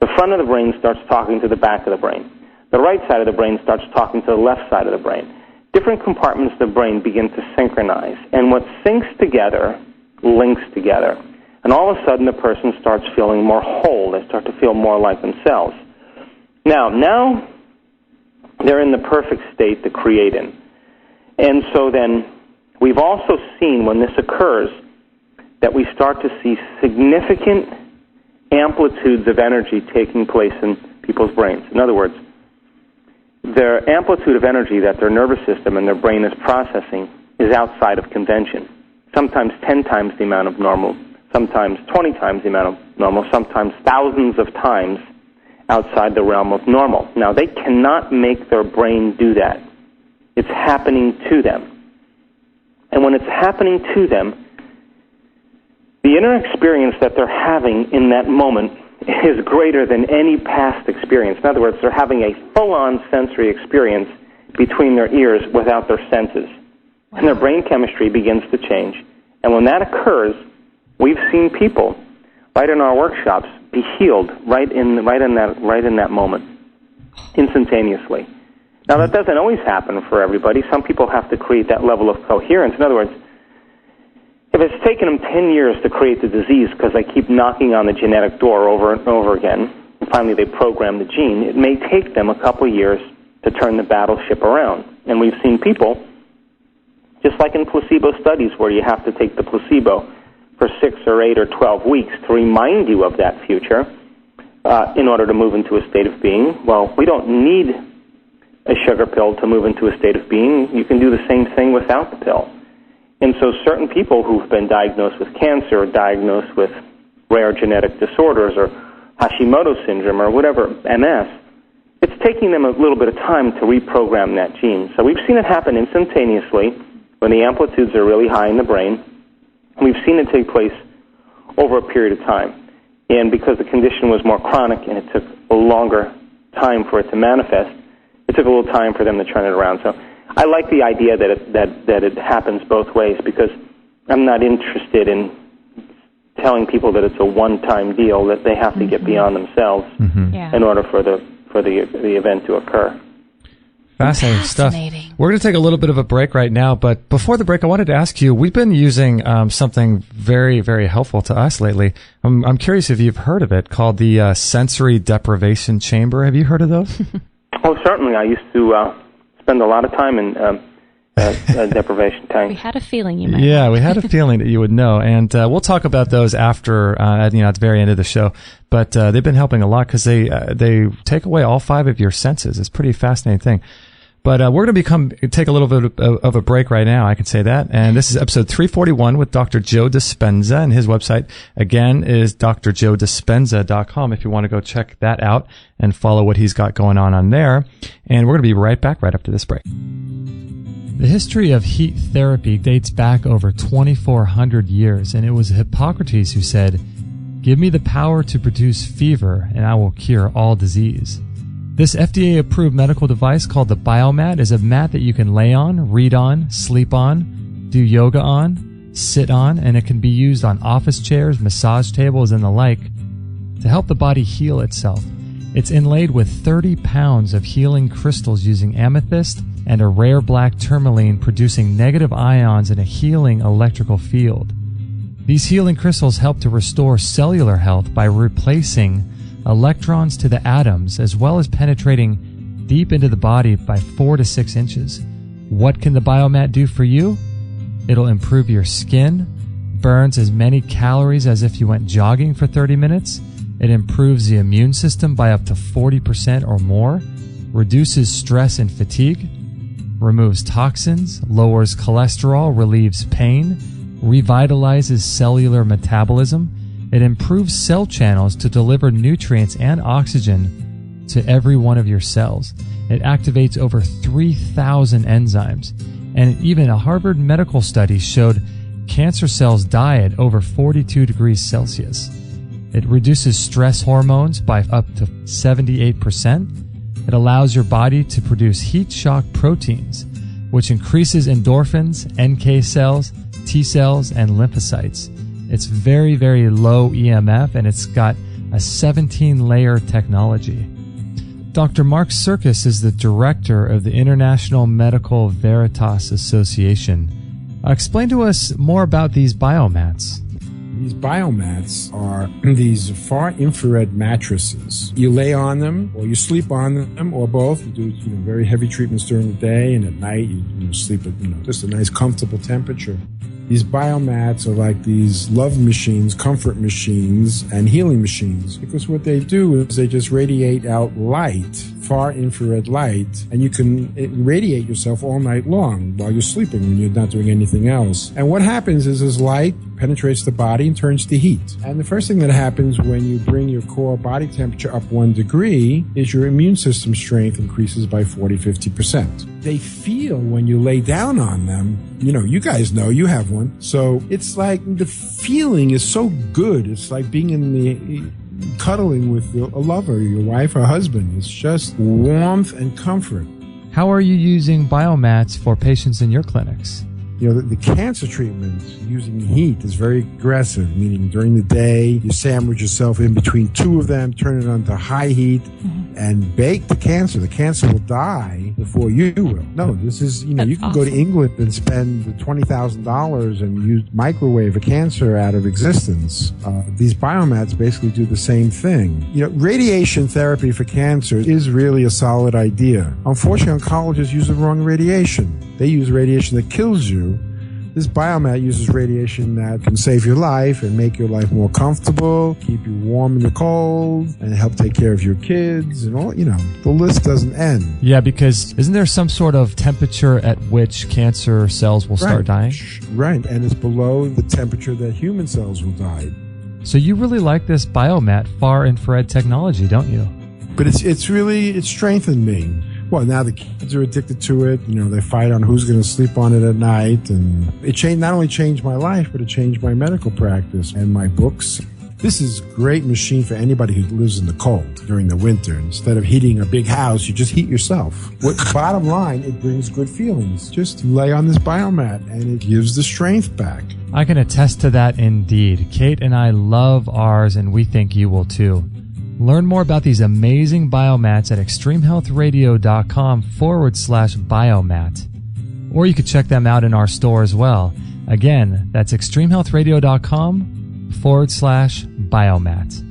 The front of the brain starts talking to the back of the brain. The right side of the brain starts talking to the left side of the brain. Different compartments of the brain begin to synchronize, and what syncs together links together. And all of a sudden, the person starts feeling more whole. They start to feel more like themselves. Now they're in the perfect state to create in. And so then we've also seen when this occurs that we start to see significant amplitudes of energy taking place in people's brains. In other words, their amplitude of energy that their nervous system and their brain is processing is outside of convention. Sometimes 10 times the amount of normal, sometimes 20 times the amount of normal, sometimes thousands of times outside the realm of normal. Now, they cannot make their brain do that. It's happening to them. And when it's happening to them, the inner experience that they're having in that moment is greater than any past experience. In other words, they're having a full-on sensory experience between their ears without their senses. And their brain chemistry begins to change. And when that occurs, we've seen people right in our workshops be healed right in that moment, instantaneously. Now, that doesn't always happen for everybody. Some people have to create that level of coherence. In other words, if it's taken them 10 years to create the disease because they keep knocking on the genetic door over and over again, and finally they program the gene, it may take them a couple of years to turn the battleship around. And we've seen people, just like in placebo studies where you have to take the placebo for 6 or 8 or 12 weeks to remind you of that future in order to move into a state of being. Well, we don't need a sugar pill to move into a state of being. You can do the same thing without the pill. And so certain people who've been diagnosed with cancer or diagnosed with rare genetic disorders or Hashimoto syndrome or whatever, MS, it's taking them a little bit of time to reprogram that gene. So we've seen it happen instantaneously when the amplitudes are really high in the brain. We've seen it take place over a period of time. And because the condition was more chronic and it took a longer time for it to manifest, it took a little time for them to turn it around. So I like the idea that it happens both ways because I'm not interested in telling people that it's a one-time deal, that they have to get beyond themselves in order for the event to occur. Fascinating stuff. We're going to take a little bit of a break right now, but before the break, I wanted to ask you, we've been using something very, very helpful to us lately. I'm curious if you've heard of it, called the sensory deprivation chamber. Have you heard of those? Oh, certainly. I used to spend a lot of time in deprivation tanks. We had a feeling you might. Yeah, we had a feeling that you would know, and we'll talk about those after, at the very end of the show. But they've been helping a lot because they take away all 5 of your senses. It's a pretty fascinating thing. But we're going to take a little bit of a break right now, I can say that. And this is episode 341 with Dr. Joe Dispenza, and his website, again, is drjoedispenza.com if you want to go check that out and follow what he's got going on there. And we're going to be right back right after this break. The history of heat therapy dates back over 2,400 years, and it was Hippocrates who said, "Give me the power to produce fever, and I will cure all disease." This FDA-approved medical device called the Biomat is a mat that you can lay on, read on, sleep on, do yoga on, sit on, and it can be used on office chairs, massage tables, and the like to help the body heal itself. It's inlaid with 30 pounds of healing crystals using amethyst and a rare black tourmaline, producing negative ions in a healing electrical field. These healing crystals help to restore cellular health by replacing electrons to the atoms, as well as penetrating deep into the body by 4 to 6 inches. What can the biomat do for you? It'll improve your skin, burns as many calories as if you went jogging for 30 minutes. It improves the immune system by up to 40% or more, reduces stress and fatigue, removes toxins, lowers cholesterol, relieves pain, revitalizes cellular metabolism. It improves cell channels to deliver nutrients and oxygen to every one of your cells. It activates over 3,000 enzymes. And even a Harvard medical study showed cancer cells die at over 42 degrees Celsius. It reduces stress hormones by up to 78%. It allows your body to produce heat shock proteins, which increases endorphins, NK cells, T cells, and lymphocytes. It's very, very low EMF, and it's got a 17-layer technology. Dr. Mark Serkis is the director of the International Medical Veritas Association. Explain to us more about these biomats. These biomats are these far infrared mattresses. You lay on them, or you sleep on them, or both. You do very heavy treatments during the day, and at night you sleep at just a nice comfortable temperature. These biomats are like these love machines, comfort machines, and healing machines, because what they do is they just radiate out light, far infrared light, and you can radiate yourself all night long while you're sleeping when you're not doing anything else. And what happens is this light penetrates the body and turns to heat. And the first thing that happens when you bring your core body temperature up 1 degree is your immune system strength increases by 40-50%. They feel when you lay down on them, you guys know, you have one. So it's like the feeling is so good. It's like being in the cuddling with a lover, your wife or husband. It's just warmth and comfort. How are you using biomats for patients in your clinics? The cancer treatment using heat is very aggressive, meaning during the day, you sandwich yourself in between two of them, turn it on to high heat, and bake the cancer. The cancer will die before you will. No, this is, you can go to England and spend $20,000 and microwave a cancer out of existence. These biomats basically do the same thing. Radiation therapy for cancer is really a solid idea. Unfortunately, oncologists use the wrong radiation. They use radiation that kills you. This biomat uses radiation that can save your life and make your life more comfortable, keep you warm in the cold, and help take care of your kids and all. The list doesn't end. Yeah, because isn't there some sort of temperature at which cancer cells will start dying? Right, and it's below the temperature that human cells will die. So you really like this biomat far infrared technology, don't you? But it's strengthened me. Well, now the kids are addicted to it. They fight on who's going to sleep on it at night. And it not only changed my life, but it changed my medical practice and my books. This is a great machine for anybody who lives in the cold during the winter. Instead of heating a big house, you just heat yourself. Bottom line, it brings good feelings. Just lay on this biomat, and it gives the strength back. I can attest to that indeed. Kate and I love ours, and we think you will too. Learn more about these amazing biomats at extremehealthradio.com/biomat. Or you could check them out in our store as well. Again, that's extremehealthradio.com/biomat.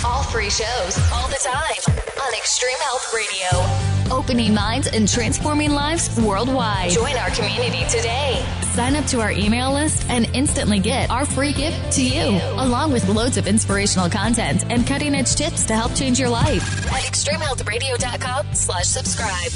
All free shows, all the time, on Extreme Health Radio. Opening minds and transforming lives worldwide. Join our community today. Sign up to our email list and instantly get our free gift to you, along with loads of inspirational content and cutting-edge tips to help change your life at extremehealthradio.com/subscribe.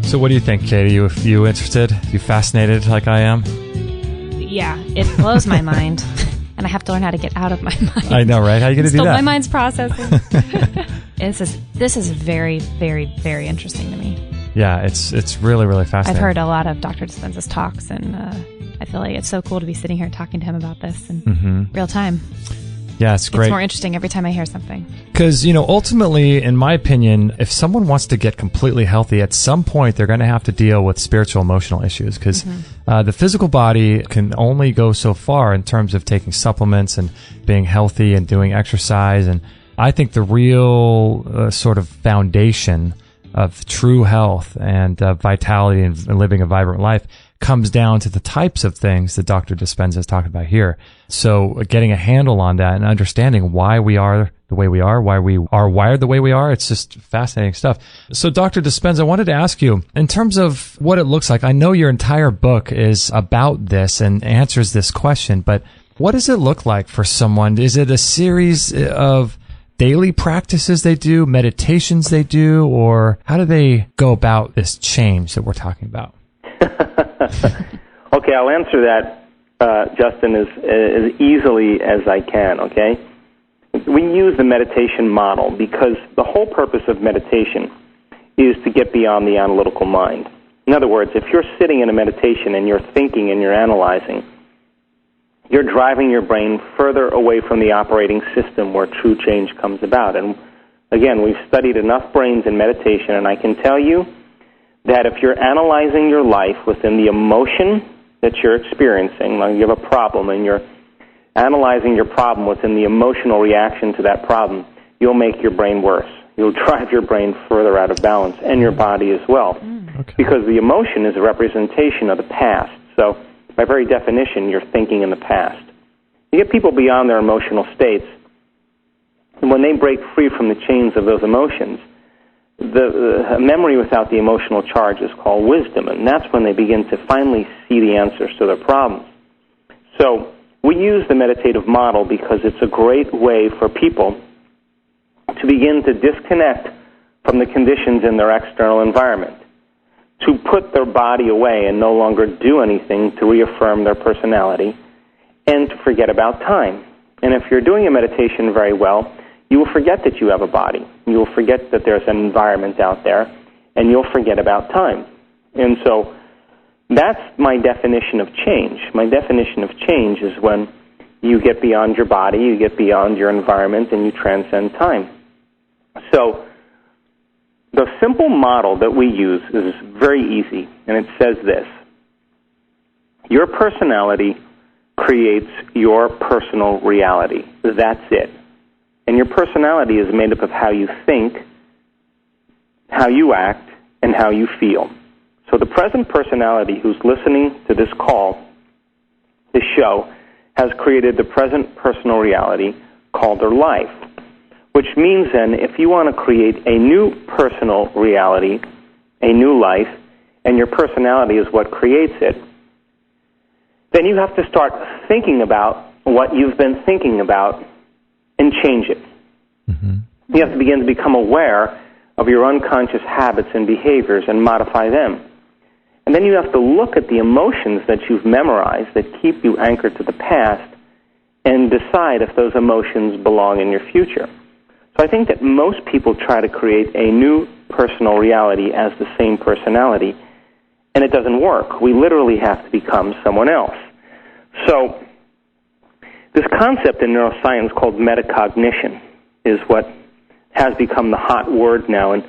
So what do you think, Katie? You interested? You fascinated like I am? Yeah, it blows my mind. And I have to learn how to get out of my mind. I know, right? How are you going to do that? My mind's processing. This is very, very, very interesting to me. Yeah, it's really, really fascinating. I've heard a lot of Dr. Dispenza's talks, and I feel like it's so cool to be sitting here talking to him about this in real time. Yeah, it's great. It's more interesting every time I hear something. Because, ultimately, in my opinion, if someone wants to get completely healthy, at some point they're going to have to deal with spiritual, emotional issues. Because the physical body can only go so far in terms of taking supplements and being healthy and doing exercise. And I think the real sort of foundation of true health and vitality and living a vibrant life comes down to the types of things that Dr. Dispenza is talking about here. So getting a handle on that and understanding why we are the way we are, why we are wired the way we are, it's just fascinating stuff. So Dr. Dispenza, I wanted to ask you, in terms of what it looks like, I know your entire book is about this and answers this question, but what does it look like for someone? Is it a series of daily practices they do, meditations they do, or how do they go about this change that we're talking about? Okay, I'll answer that, Justin, as easily as I can, okay? We use the meditation model because the whole purpose of meditation is to get beyond the analytical mind. In other words, if you're sitting in a meditation and you're thinking and you're analyzing, you're driving your brain further away from the operating system where true change comes about. And again, we've studied enough brains in meditation, and I can tell you that if you're analyzing your life within the emotion that you're experiencing, like you have a problem and you're analyzing your problem within the emotional reaction to that problem, you'll make your brain worse. You'll drive your brain further out of balance, and your body as well. Okay. Because the emotion is a representation of the past. So by very definition, you're thinking in the past. You get people beyond their emotional states, and when they break free from the chains of those emotions, the memory without the emotional charge is called wisdom, and that's when they begin to finally see the answers to their problems. So we use the meditative model because it's a great way for people to begin to disconnect from the conditions in their external environment, to put their body away and no longer do anything to reaffirm their personality, and to forget about time. And if you're doing a meditation very well, you will forget that you have a body. You will forget that there's an environment out there, and you'll forget about time. And so that's my definition of change. My definition of change is when you get beyond your body, you get beyond your environment, and you transcend time. So the simple model that we use is very easy, and it says this: your personality creates your personal reality. That's it. And your personality is made up of how you think, how you act, and how you feel. So the present personality who's listening to this call, this show, has created the present personal reality called their life. Which means then, if you want to create a new personal reality, a new life, and your personality is what creates it, then you have to start thinking about what you've been thinking about and change it. You have to begin to become aware of your unconscious habits and behaviors and modify them. And then you have to look at the emotions that you've memorized that keep you anchored to the past and decide if those emotions belong in your future. So I think that most people try to create a new personal reality as the same personality, and it doesn't work. We literally have to become someone else. So this concept in neuroscience called metacognition is what has become the hot word now in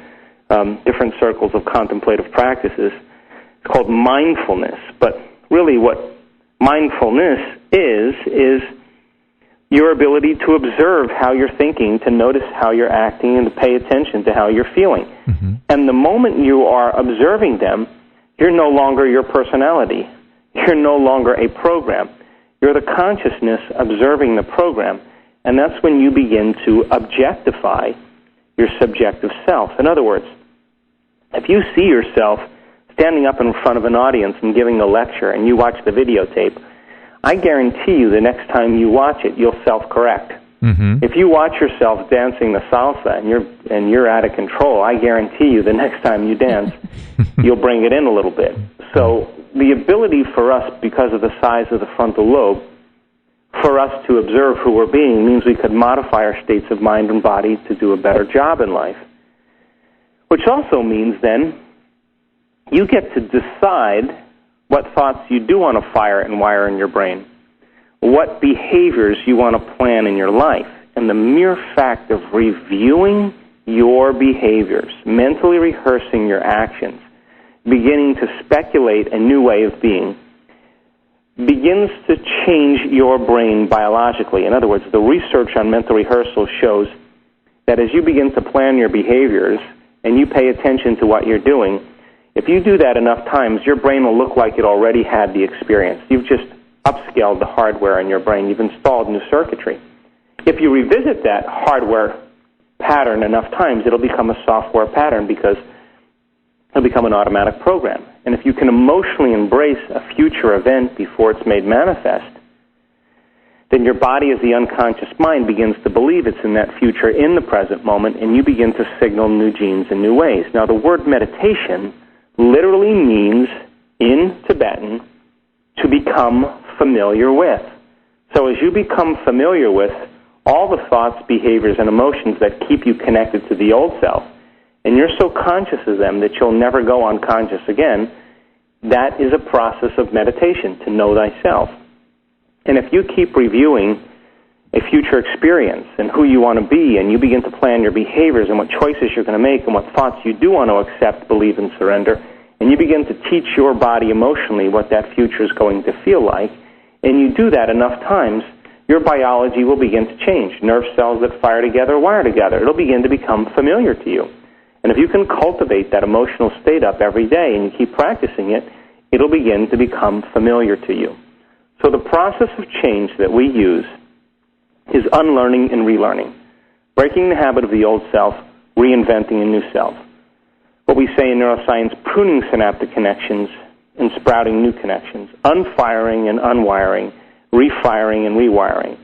different circles of contemplative practices. It's called mindfulness. But really what mindfulness is your ability to observe how you're thinking, to notice how you're acting, and to pay attention to how you're feeling. And the moment you are observing them, you're no longer your personality. You're no longer a program. You're the consciousness observing the program, and that's when you begin to objectify your subjective self. In other words, if you see yourself standing up in front of an audience and giving a lecture and you watch the videotape, I guarantee you the next time you watch it, you'll self-correct. If you watch yourself dancing the salsa and you're out of control, I guarantee you the next time you dance, you'll bring it in a little bit. So the ability for us, because of the size of the frontal lobe, for us to observe who we're being means we could modify our states of mind and body to do a better job in life. Which also means then you get to decide what thoughts you do want to fire and wire in your brain, what behaviors you want to plan in your life. And the mere fact of reviewing your behaviors, mentally rehearsing your actions, beginning to speculate a new way of being, begins to change your brain biologically. In other words, the research on mental rehearsal shows that as you begin to plan your behaviors and you pay attention to what you're doing, if you do that enough times, your brain will look like it already had the experience. You've just upscaled the hardware in your brain. You've installed new circuitry. If you revisit that hardware pattern enough times, it'll become a software pattern because it'll become an automatic program. And if you can emotionally embrace a future event before it's made manifest, then your body, as the unconscious mind, begins to believe it's in that future in the present moment, and you begin to signal new genes in new ways. Now, the word meditation literally means, in Tibetan, to become familiar with. So as you become familiar with all the thoughts, behaviors, and emotions that keep you connected to the old self, and you're so conscious of them that you'll never go unconscious again, that is a process of meditation, to know thyself. And if you keep reviewing a future experience and who you want to be, and you begin to plan your behaviors and what choices you're going to make and what thoughts you do want to accept, believe, and surrender, and you begin to teach your body emotionally what that future is going to feel like, and you do that enough times, your biology will begin to change. Nerve cells that fire together wire together. It'll begin to become familiar to you. And if you can cultivate that emotional state up every day and you keep practicing it, it'll begin to become familiar to you. So the process of change that we use is unlearning and relearning, breaking the habit of the old self, reinventing a new self. What we say in neuroscience, pruning synaptic connections and sprouting new connections, unfiring and unwiring, refiring and rewiring,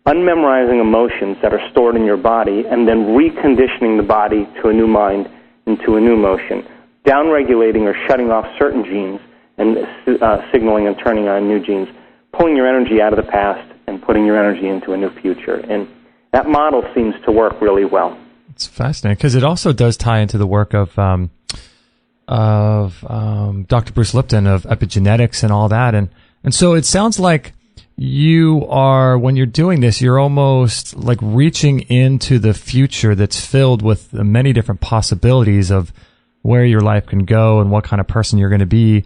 unmemorizing emotions that are stored in your body, and then reconditioning the body to a new mind and to a new motion, downregulating or shutting off certain genes and signaling and turning on new genes, pulling your energy out of the past and putting your energy into a new future. And that model seems to work really well. It's fascinating because it also does tie into the work of Dr. Bruce Lipton of epigenetics and all that. And so it sounds like you are, when you're doing this, you're almost like reaching into the future that's filled with many different possibilities of where your life can go and what kind of person you're going to be,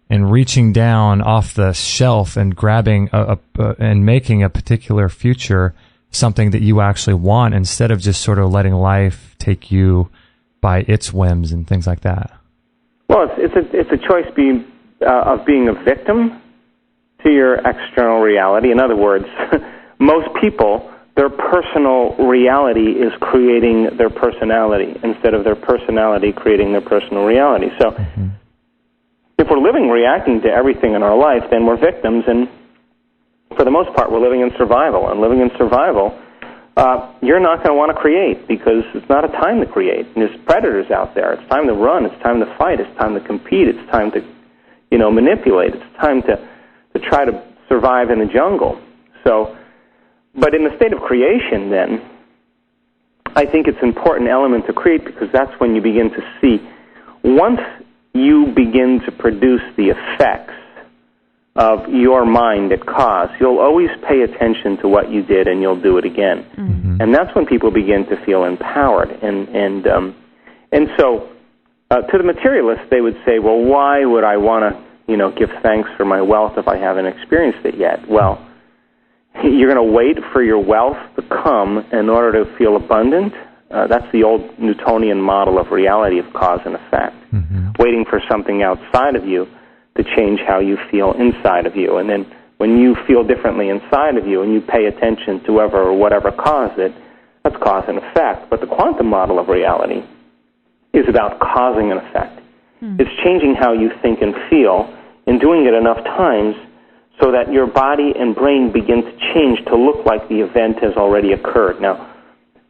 and reaching down off the shelf and grabbing and making a particular future something that you actually want, instead of just sort of letting life take you by its whims and things like that. Well, it's a choice of being a victim to your external reality. In other words, most people, their personal reality is creating their personality instead of their personality creating their personal reality. So if we're living reacting to everything in our life, then we're victims, and for the most part, we're living in survival. And living in survival, you're not going to want to create because it's not a time to create. And there's predators out there. It's time to run. It's time to fight. It's time to compete. It's time to, manipulate. It's time to try to survive in the jungle. So, but in the state of creation, then, I think it's an important element to create, because that's when you begin to see, once you begin to produce the effects of your mind at cause, you'll always pay attention to what you did and you'll do it again. Mm-hmm. And that's when people begin to feel empowered. And so to the materialists, they would say, well, why would I want to, give thanks for my wealth if I haven't experienced it yet? Well, you're going to wait for your wealth to come in order to feel abundant. That's the old Newtonian model of reality, of cause and effect. Mm-hmm. Waiting for something outside of you to change how you feel inside of you. And then when you feel differently inside of you and you pay attention to whoever or whatever caused it, that's cause and effect. But the quantum model of reality is about causing an effect. It's changing how you think and feel and doing it enough times so that your body and brain begin to change to look like the event has already occurred. Now,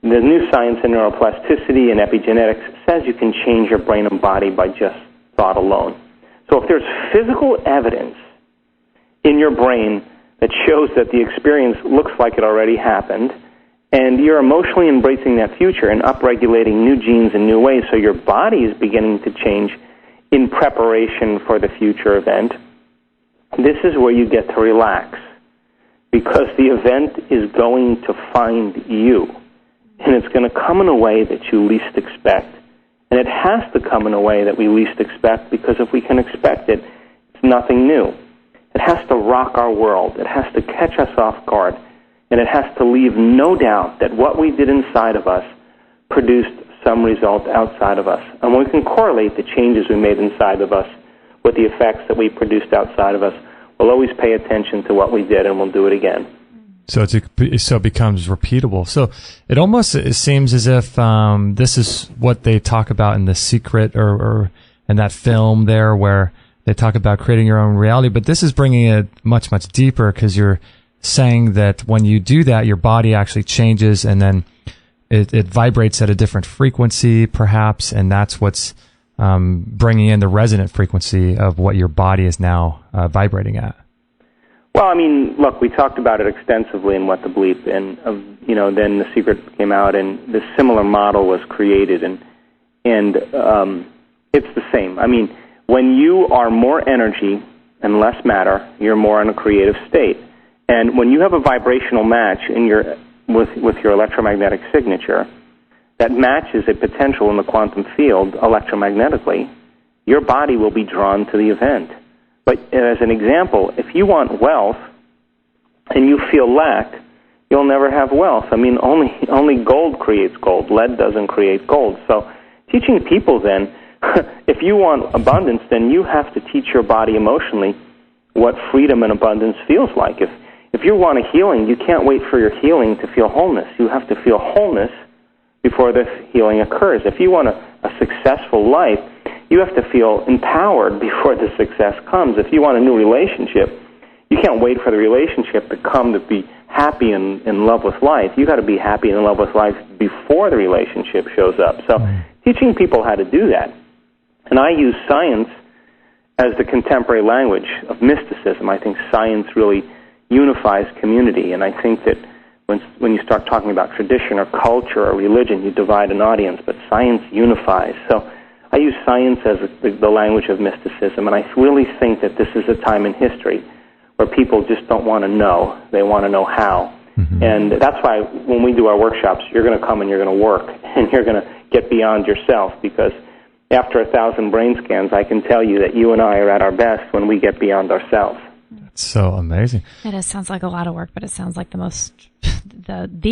the new science in neuroplasticity and epigenetics says you can change your brain and body by just thought alone. So if there's physical evidence in your brain that shows that the experience looks like it already happened, and you're emotionally embracing that future and upregulating new genes in new ways, so your body is beginning to change in preparation for the future event, this is where you get to relax, because the event is going to find you, and it's going to come in a way that you least expect. And it has to come in a way that we least expect, because if we can expect it, it's nothing new. It has to rock our world. It has to catch us off guard. And it has to leave no doubt that what we did inside of us produced some result outside of us. And when we can correlate the changes we made inside of us with the effects that we produced outside of us, we'll always pay attention to what we did, and we'll do it again. So it becomes repeatable. So it seems as if this is what they talk about in The Secret or in that film there, where they talk about creating your own reality. But this is bringing it much, much deeper, because you're saying that when you do that, your body actually changes, and then it vibrates at a different frequency, perhaps, and that's what's bringing in the resonant frequency of what your body is now vibrating at. Well, I mean, look, we talked about it extensively in What the Bleep, and then The Secret came out, and this similar model was created, and it's the same. I mean, when you are more energy and less matter, you're more in a creative state. And when you have a vibrational match with your electromagnetic signature that matches a potential in the quantum field electromagnetically, your body will be drawn to the event. But as an example, if you want wealth and you feel lack, you'll never have wealth. I mean, only gold creates gold. Lead doesn't create gold. So teaching people then, if you want abundance, then you have to teach your body emotionally what freedom and abundance feels like. If you want a healing, you can't wait for your healing to feel wholeness. You have to feel wholeness before the healing occurs. If you want a successful life, you have to feel empowered before the success comes. If you want a new relationship, you can't wait for the relationship to come to be happy and in love with life. You got to be happy and in love with life before the relationship shows up. So teaching people how to do that. And I use science as the contemporary language of mysticism. I think science really unifies community, and I think that when you start talking about tradition or culture or religion, you divide an audience, but science unifies. So I use science as the language of mysticism, and I really think that this is a time in history where people just don't want to know. They want to know how. Mm-hmm. And that's why when we do our workshops, you're going to come and you're going to work, and you're going to get beyond yourself, because after 1,000 brain scans, I can tell you that you and I are at our best when we get beyond ourselves. That's so amazing. It sounds like a lot of work, but it sounds like the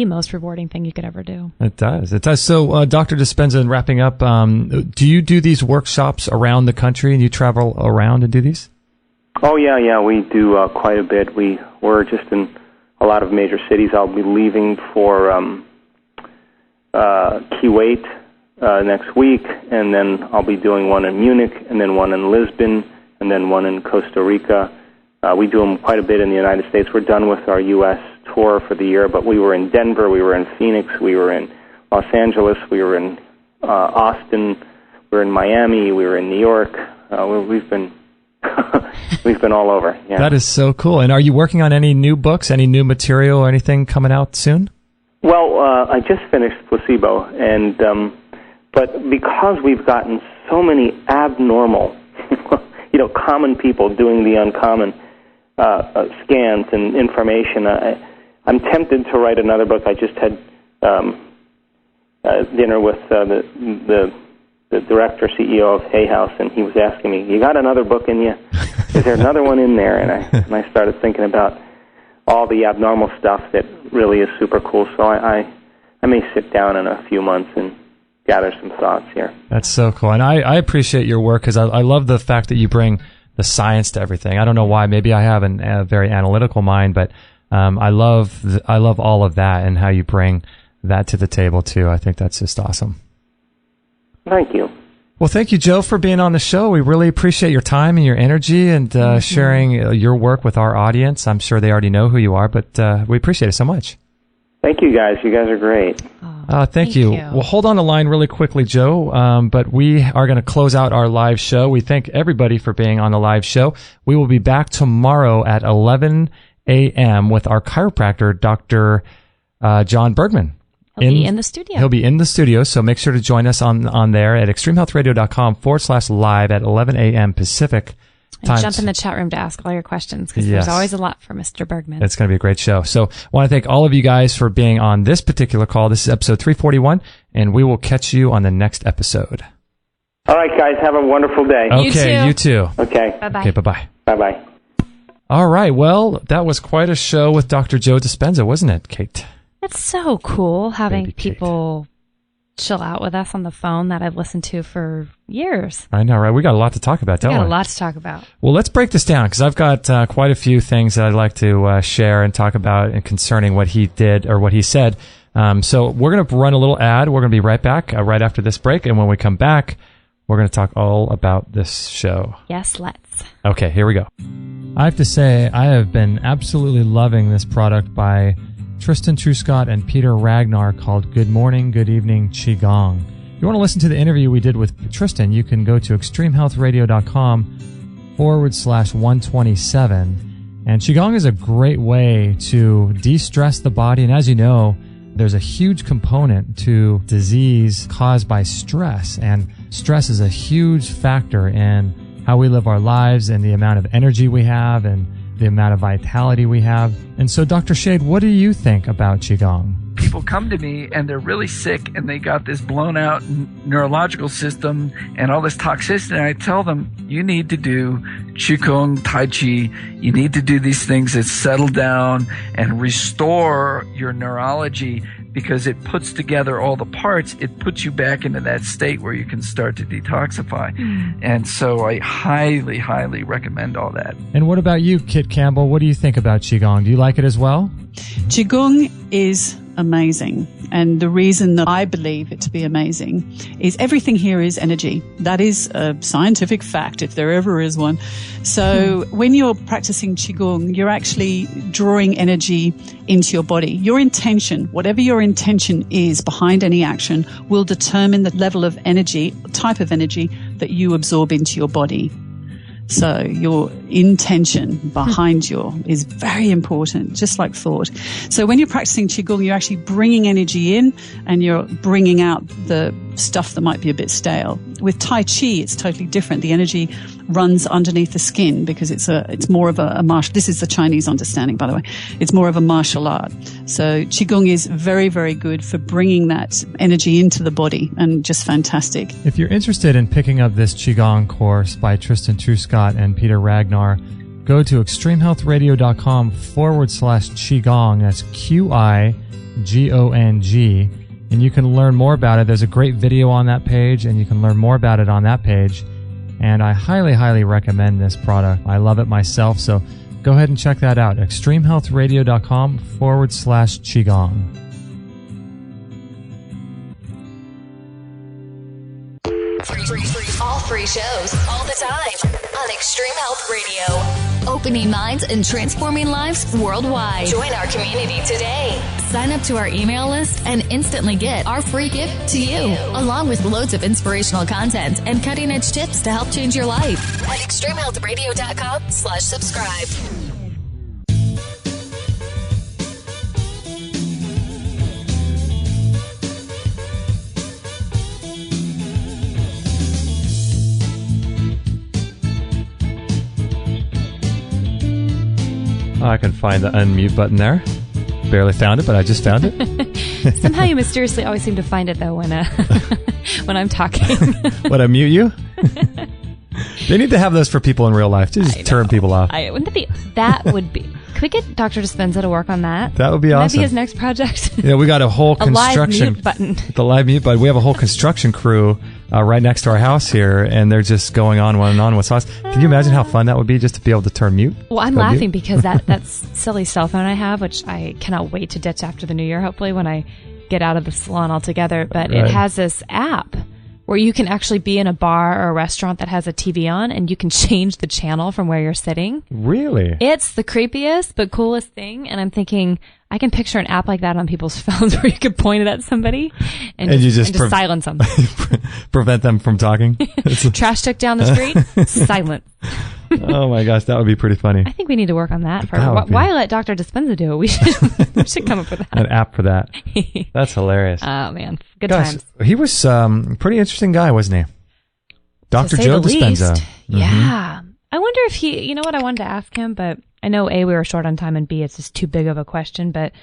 most rewarding thing you could ever do. It does. It does. So, Dr. Dispenza, in wrapping up, do you do these workshops around the country, and you travel around and do these? Oh, yeah. We do quite a bit. We're just in a lot of major cities. I'll be leaving for Kuwait next week, and then I'll be doing one in Munich, and then one in Lisbon, and then one in Costa Rica. We do them quite a bit in the United States. We're done with our U.S. tour for the year, but we were in Denver, we were in Phoenix, we were in Los Angeles, we were in Austin, we were in Miami, we were in New York. We've been we've been all over. Yeah. That is so cool. And are you working on any new books, any new material, or anything coming out soon? Well, I just finished Placebo, and but because we've gotten so many abnormal, common people doing the uncommon scans and information, I'm tempted to write another book. I just had dinner with the director, CEO of Hay House, and he was asking me, "You got another book in you? Is there another one in there?" And I started thinking about all the abnormal stuff that really is super cool. So I may sit down in a few months and gather some thoughts here. That's so cool. And I appreciate your work, because I love the fact that you bring the science to everything. I don't know why. Maybe I have a very analytical mind, but I love all of that and how you bring that to the table too. I think that's just awesome. Thank you. Well, thank you, Joe, for being on the show. We really appreciate your time and your energy and sharing your work with our audience. I'm sure they already know who you are, but we appreciate it so much. Thank you, guys. You guys are great. Thank you. Well, hold on the line really quickly, Joe, but we are going to close out our live show. We thank everybody for being on the live show. We will be back tomorrow at 11 a.m. with our chiropractor, Dr. John Bergman. He'll be in the studio. He'll be in the studio, so make sure to join us on there at extremehealthradio.com/live at 11 a.m. Pacific and time. jump in the chat room to ask all your questions, because there's always a lot for Mr. Bergman. It's going to be a great show. So I want to thank all of you guys for being on this particular call. This is episode 341, and we will catch you on the next episode. All right, guys, have a wonderful day. Okay, you too. Okay. Bye-bye. Okay, bye-bye. Bye-bye. All right, well, that was quite a show with Dr. Joe Dispenza, wasn't it, Kate? It's so cool having Baby Kate. people chill out with us on the phone that I've listened to for years. I know, right? We got a lot to talk about, don't we? We got a lot to talk about. Well, let's break this down, because I've got quite a few things that I'd like to share and talk about and concerning what he did or what he said. So we're going to run a little ad. We're going to be right back right after this break. And when we come back, we're going to talk all about this show. Yes, let's. Okay, here we go. I have to say, I have been absolutely loving this product by Tristan Truscott and Peter Ragnar called Good Morning, Good Evening Qigong. If you want to listen to the interview we did with Tristan, you can go to extremehealthradio.com/127. And Qigong is a great way to de-stress the body. And as you know, there's a huge component to disease caused by stress. And stress is a huge factor in how we live our lives and the amount of energy we have and the amount of vitality we have. And so, Dr. Shade, what do you think about Qigong? People come to me and they're really sick and they got this blown out neurological system and all this toxicity. And I tell them, you need to do Qigong, Tai Chi. You need to do these things that settle down and restore your neurology, because it puts together all the parts. It puts you back into that state where you can start to detoxify. And so I highly, highly recommend all that. And what about you, Kit Campbell? What do you think about Qigong? Do you like it as well? Qigong is amazing. And the reason that I believe it to be amazing is everything here is energy. That is a scientific fact, if there ever is one. So when you're practicing Qigong, you're actually drawing energy into your body. Your intention, whatever your intention is behind any action, will determine the level of energy, type of energy that you absorb into your body. So your intention behind is very important, just like thought. So when you're practicing Qigong, you're actually bringing energy in and you're bringing out the stuff that might be a bit stale. With Tai Chi, it's totally different. The energy runs underneath the skin because it's more of a martial. This is the Chinese understanding, by the way. It's more of a martial art. So Qigong is very, very good for bringing that energy into the body, and just fantastic. If you're interested in picking up this Qigong course by Tristan Truscott and Peter Ragnar, go to extremehealthradio.com/Qigong. That's QIGONG. And you can learn more about it. There's a great video on that page, and you can learn more about it on that page. And I highly, highly recommend this product. I love it myself, so go ahead and check that out. extremehealthradio.com/Qigong. All free shows, all the time, on Extreme Health Radio. Opening minds and transforming lives worldwide. Join our community today. Sign up to our email list and instantly get our free gift to you, along with loads of inspirational content and cutting-edge tips to help change your life at extremehealthradio.com/subscribe. I can find the unmute button there. Barely found it, but I just found it. Somehow you mysteriously always seem to find it, though, when when I'm talking. What, I mute you? They need to have those for people in real life. Just turn people off. That would be. Could we get Dr. Dispenza to work on that? That would be awesome. That'd be his next project. Yeah, we got a whole construction. live mute button. The live mute button. We have a whole construction crew right next to our house here, and they're just going on with us. Can you imagine how fun that would be just to be able to turn mute? Well, I'm laughing because that's silly cell phone I have, which I cannot wait to ditch after the new year, hopefully, when I get out of the salon altogether. But It has this app where you can actually be in a bar or a restaurant that has a TV on, and you can change the channel from where you're sitting. Really? It's the creepiest but coolest thing, and I'm thinking I can picture an app like that on people's phones where you could point it at somebody and just silence them. Prevent them from talking. Trash took down the street, silent. Oh my gosh, that would be pretty funny. I think we need to work on that. Why let Dr. Dispenza do it? We should come up with that. An app for that. That's hilarious. Oh man, good times. He was a pretty interesting guy, wasn't he? Dr. Joe Dispenza. Mm-hmm. Yeah. I wonder if you know what, I wanted to ask him, but I know A, we were short on time, and B, it's just too big of a question, but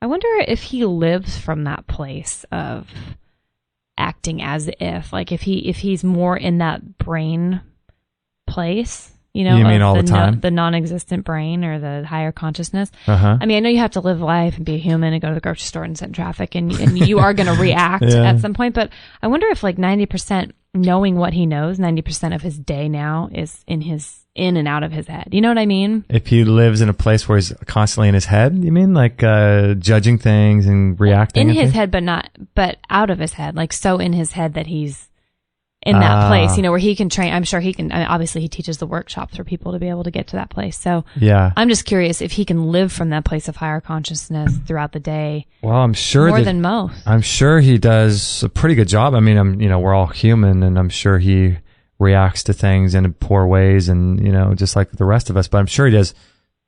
I wonder if he lives from that place of acting as if, like if he's more in that brain place, you mean all the time? The non-existent brain or the higher consciousness. Uh-huh. I mean, I know you have to live life and be a human and go to the grocery store and sit in traffic, and you are going to react at some point, but I wonder if like 90% knowing what he knows, 90% of his day now is in and out of his head. You know what I mean? If he lives in a place where he's constantly in his head, you mean like judging things and reacting? In his head, but out of his head. Like so in his head that he's in that place, where he can train. I'm sure he can. I mean, obviously, he teaches the workshops for people to be able to get to that place. So yeah, I'm just curious if he can live from that place of higher consciousness throughout the day. Well, I'm sure more than most. I'm sure he does a pretty good job. I mean, we're all human, and I'm sure he reacts to things in poor ways, and just like the rest of us. But I'm sure he does.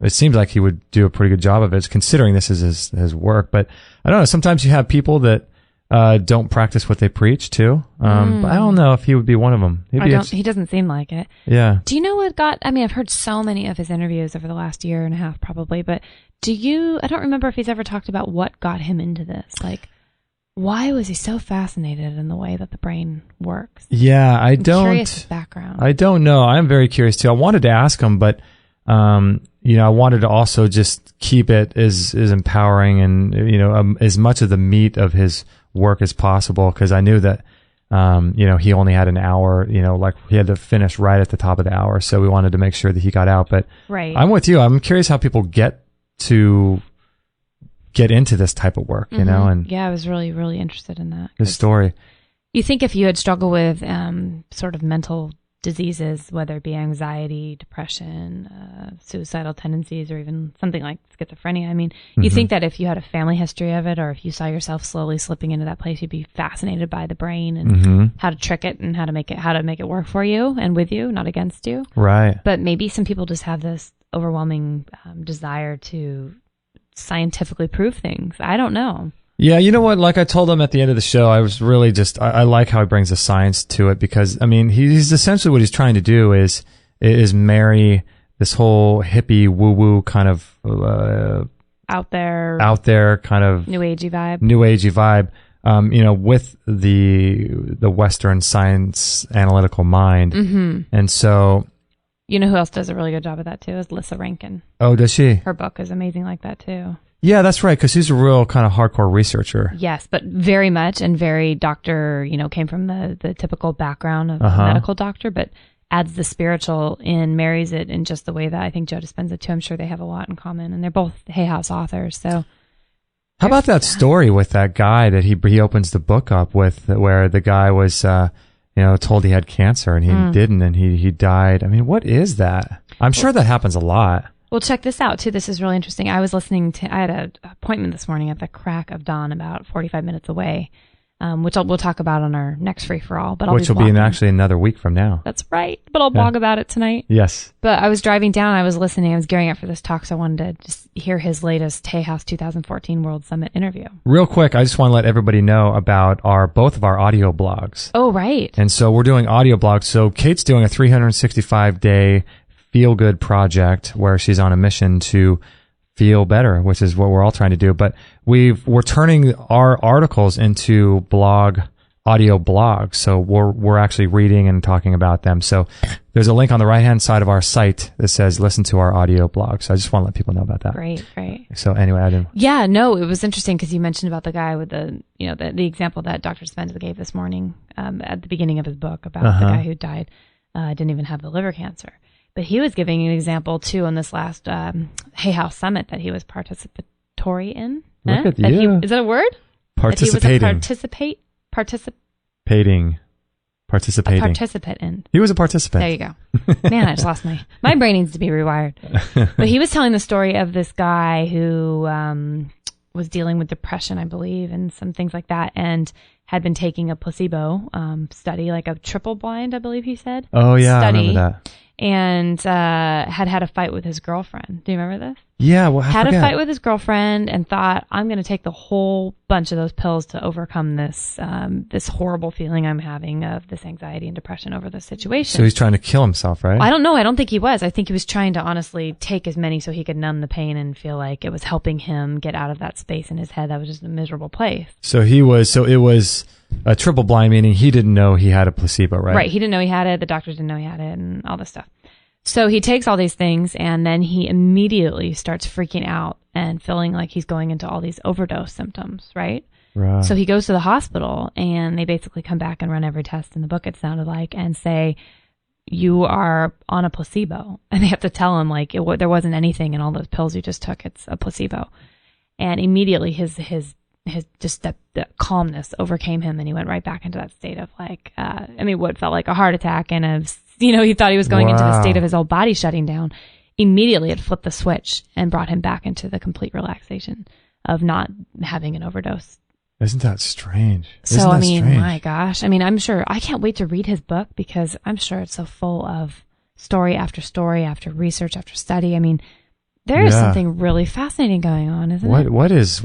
It seems like he would do a pretty good job of it, considering this is his work. But I don't know. Sometimes you have people that don't practice what they preach too. But I don't know if he would be one of them. He doesn't seem like it. Yeah. Do you know what I've heard so many of his interviews over the last year and a half probably, but I don't remember if he's ever talked about what got him into this. Like, why was he so fascinated in the way that the brain works? Yeah, I'm curious his background. I don't know. I'm very curious too. I wanted to ask him, but I wanted to also just keep it as empowering and as much of the meat of his work as possible, because I knew that he only had an hour, like he had to finish right at the top of the hour, so we wanted to make sure that he got out. But right. I'm with you. I'm curious how people get into this type of work, and yeah, I was really, really interested in that. His story. You think if you had struggled with sort of mental diseases, whether it be anxiety, depression, suicidal tendencies, or even something like schizophrenia, I mean, you think that if you had a family history of it, or if you saw yourself slowly slipping into that place, you'd be fascinated by the brain and how to trick it and how to make it work for you and with you, not against you. Right. But maybe some people just have this overwhelming desire to scientifically prove things. I don't know. Yeah, you know what? Like I told him at the end of the show, I was really I like how he brings the science to it, because I mean, he's essentially what he's trying to do is marry this whole hippie woo-woo kind of out there kind of new agey vibe, with the Western science analytical mind. And so, you know who else does a really good job of that too is Lissa Rankin. Oh, does she? Her book is amazing like that too. Yeah, that's right, because he's a real kind of hardcore researcher. Yes, but very much and very doctor, came from the typical background of a medical doctor, but adds the spiritual in, marries it in just the way that I think Joe Dispenza too. I'm sure they have a lot in common, and they're both Hay House authors. So, how about that story with that guy that he opens the book up with, where the guy was told he had cancer and he didn't, and he died? I mean, what is that? I'm sure that happens a lot. Well, check this out, too. This is really interesting. I had an appointment this morning at the crack of dawn, about 45 minutes away, which we'll talk about on our next free-for-all. Which will be actually another week from now. That's right. But I'll blog about it tonight. Yes. But I was driving down. I was listening. I was gearing up for this talk, so I wanted to just hear his latest Hay House 2014 World Summit interview. Real quick, I just want to let everybody know about both of our audio blogs. Oh, right. And so we're doing audio blogs. So Kate's doing a 365-day feel-good project where she's on a mission to feel better, which is what we're all trying to do. But we're turning our articles into audio blogs. So we're actually reading and talking about them. So there's a link on the right-hand side of our site that says listen to our audio blog. So I just want to let people know about that. Great. So anyway, I didn't. Yeah, no, it was interesting because you mentioned about the guy with the example that Dr. Dispenza gave this morning at the beginning of his book about the guy who died, didn't even have the liver cancer. But he was giving an example, too, on this last Hay House Summit that he was participatory in. Look at you. Is that a word? Participating. That he was Participating. A participant in. He was a participant. There you go. Man, I just lost my brain needs to be rewired. But he was telling the story of this guy who was dealing with depression, I believe, and some things like that, and had been taking a placebo study, like a triple blind, I believe he said. Oh, yeah, study. I remember that. and had a fight with his girlfriend. Do you remember this? Yeah, well, had a fight with his girlfriend and thought, I'm going to take the whole bunch of those pills to overcome this this horrible feeling I'm having of this anxiety and depression over this situation. So he's trying to kill himself, right? I don't know. I don't think he was. I think he was trying to honestly take as many so he could numb the pain and feel like it was helping him get out of that space in his head that was just a miserable place. So it was a triple blind, meaning he didn't know he had a placebo, right? Right. He didn't know he had it. The doctors didn't know he had it and all this stuff. So he takes all these things and then he immediately starts freaking out and feeling like he's going into all these overdose symptoms, right? Right. So he goes to the hospital and they basically come back and run every test in the book, it sounded like, and say, you are on a placebo. And they have to tell him, like, there wasn't anything in all those pills you just took. It's a placebo. And immediately his just the calmness overcame him and he went right back into that state of like, what felt like a heart attack and he thought he was going into the state of his whole body shutting down. Immediately it flipped the switch and brought him back into the complete relaxation of not having an overdose. Isn't that strange? So, my gosh. I'm sure, I can't wait to read his book because I'm sure it's so full of story after research after study. There is something really fascinating going on, isn't it? What is,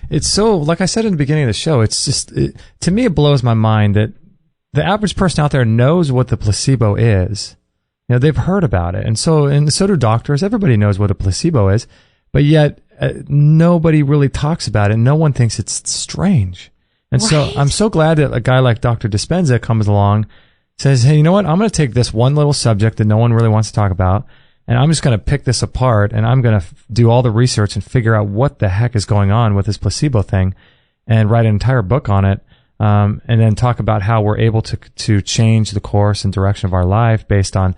it's so, like I said in the beginning of the show, it's just, to me, it blows my mind that the average person out there knows what the placebo is. They've heard about it. And so do doctors. Everybody knows what a placebo is, but yet nobody really talks about it. No one thinks it's strange. And so I'm so glad that a guy like Dr. Dispenza comes along, says, hey, you know what? I'm going to take this one little subject that no one really wants to talk about, and I'm just going to pick this apart, and I'm going to do all the research and figure out what the heck is going on with this placebo thing and write an entire book on it. And then talk about how we're able to change the course and direction of our life based on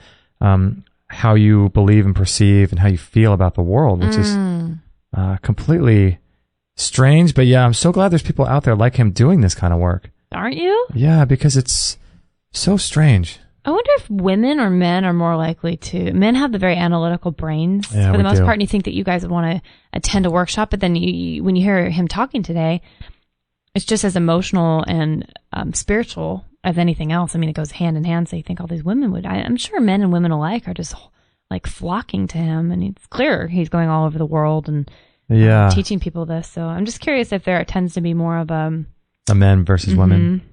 how you believe and perceive and how you feel about the world, which is completely strange. But yeah, I'm so glad there's people out there like him doing this kind of work. Aren't you? Yeah, because it's so strange. I wonder if women or men are more likely to. Men have the very analytical brains for the most part, and you think that you guys would want to attend a workshop, but then when you hear him talking today, it's just as emotional and spiritual as anything else. It goes hand in hand. So you think all these women would. I'm sure men and women alike are just like flocking to him, and it's clear he's going all over the world and teaching people this. So I'm just curious if there tends to be more of a men versus women.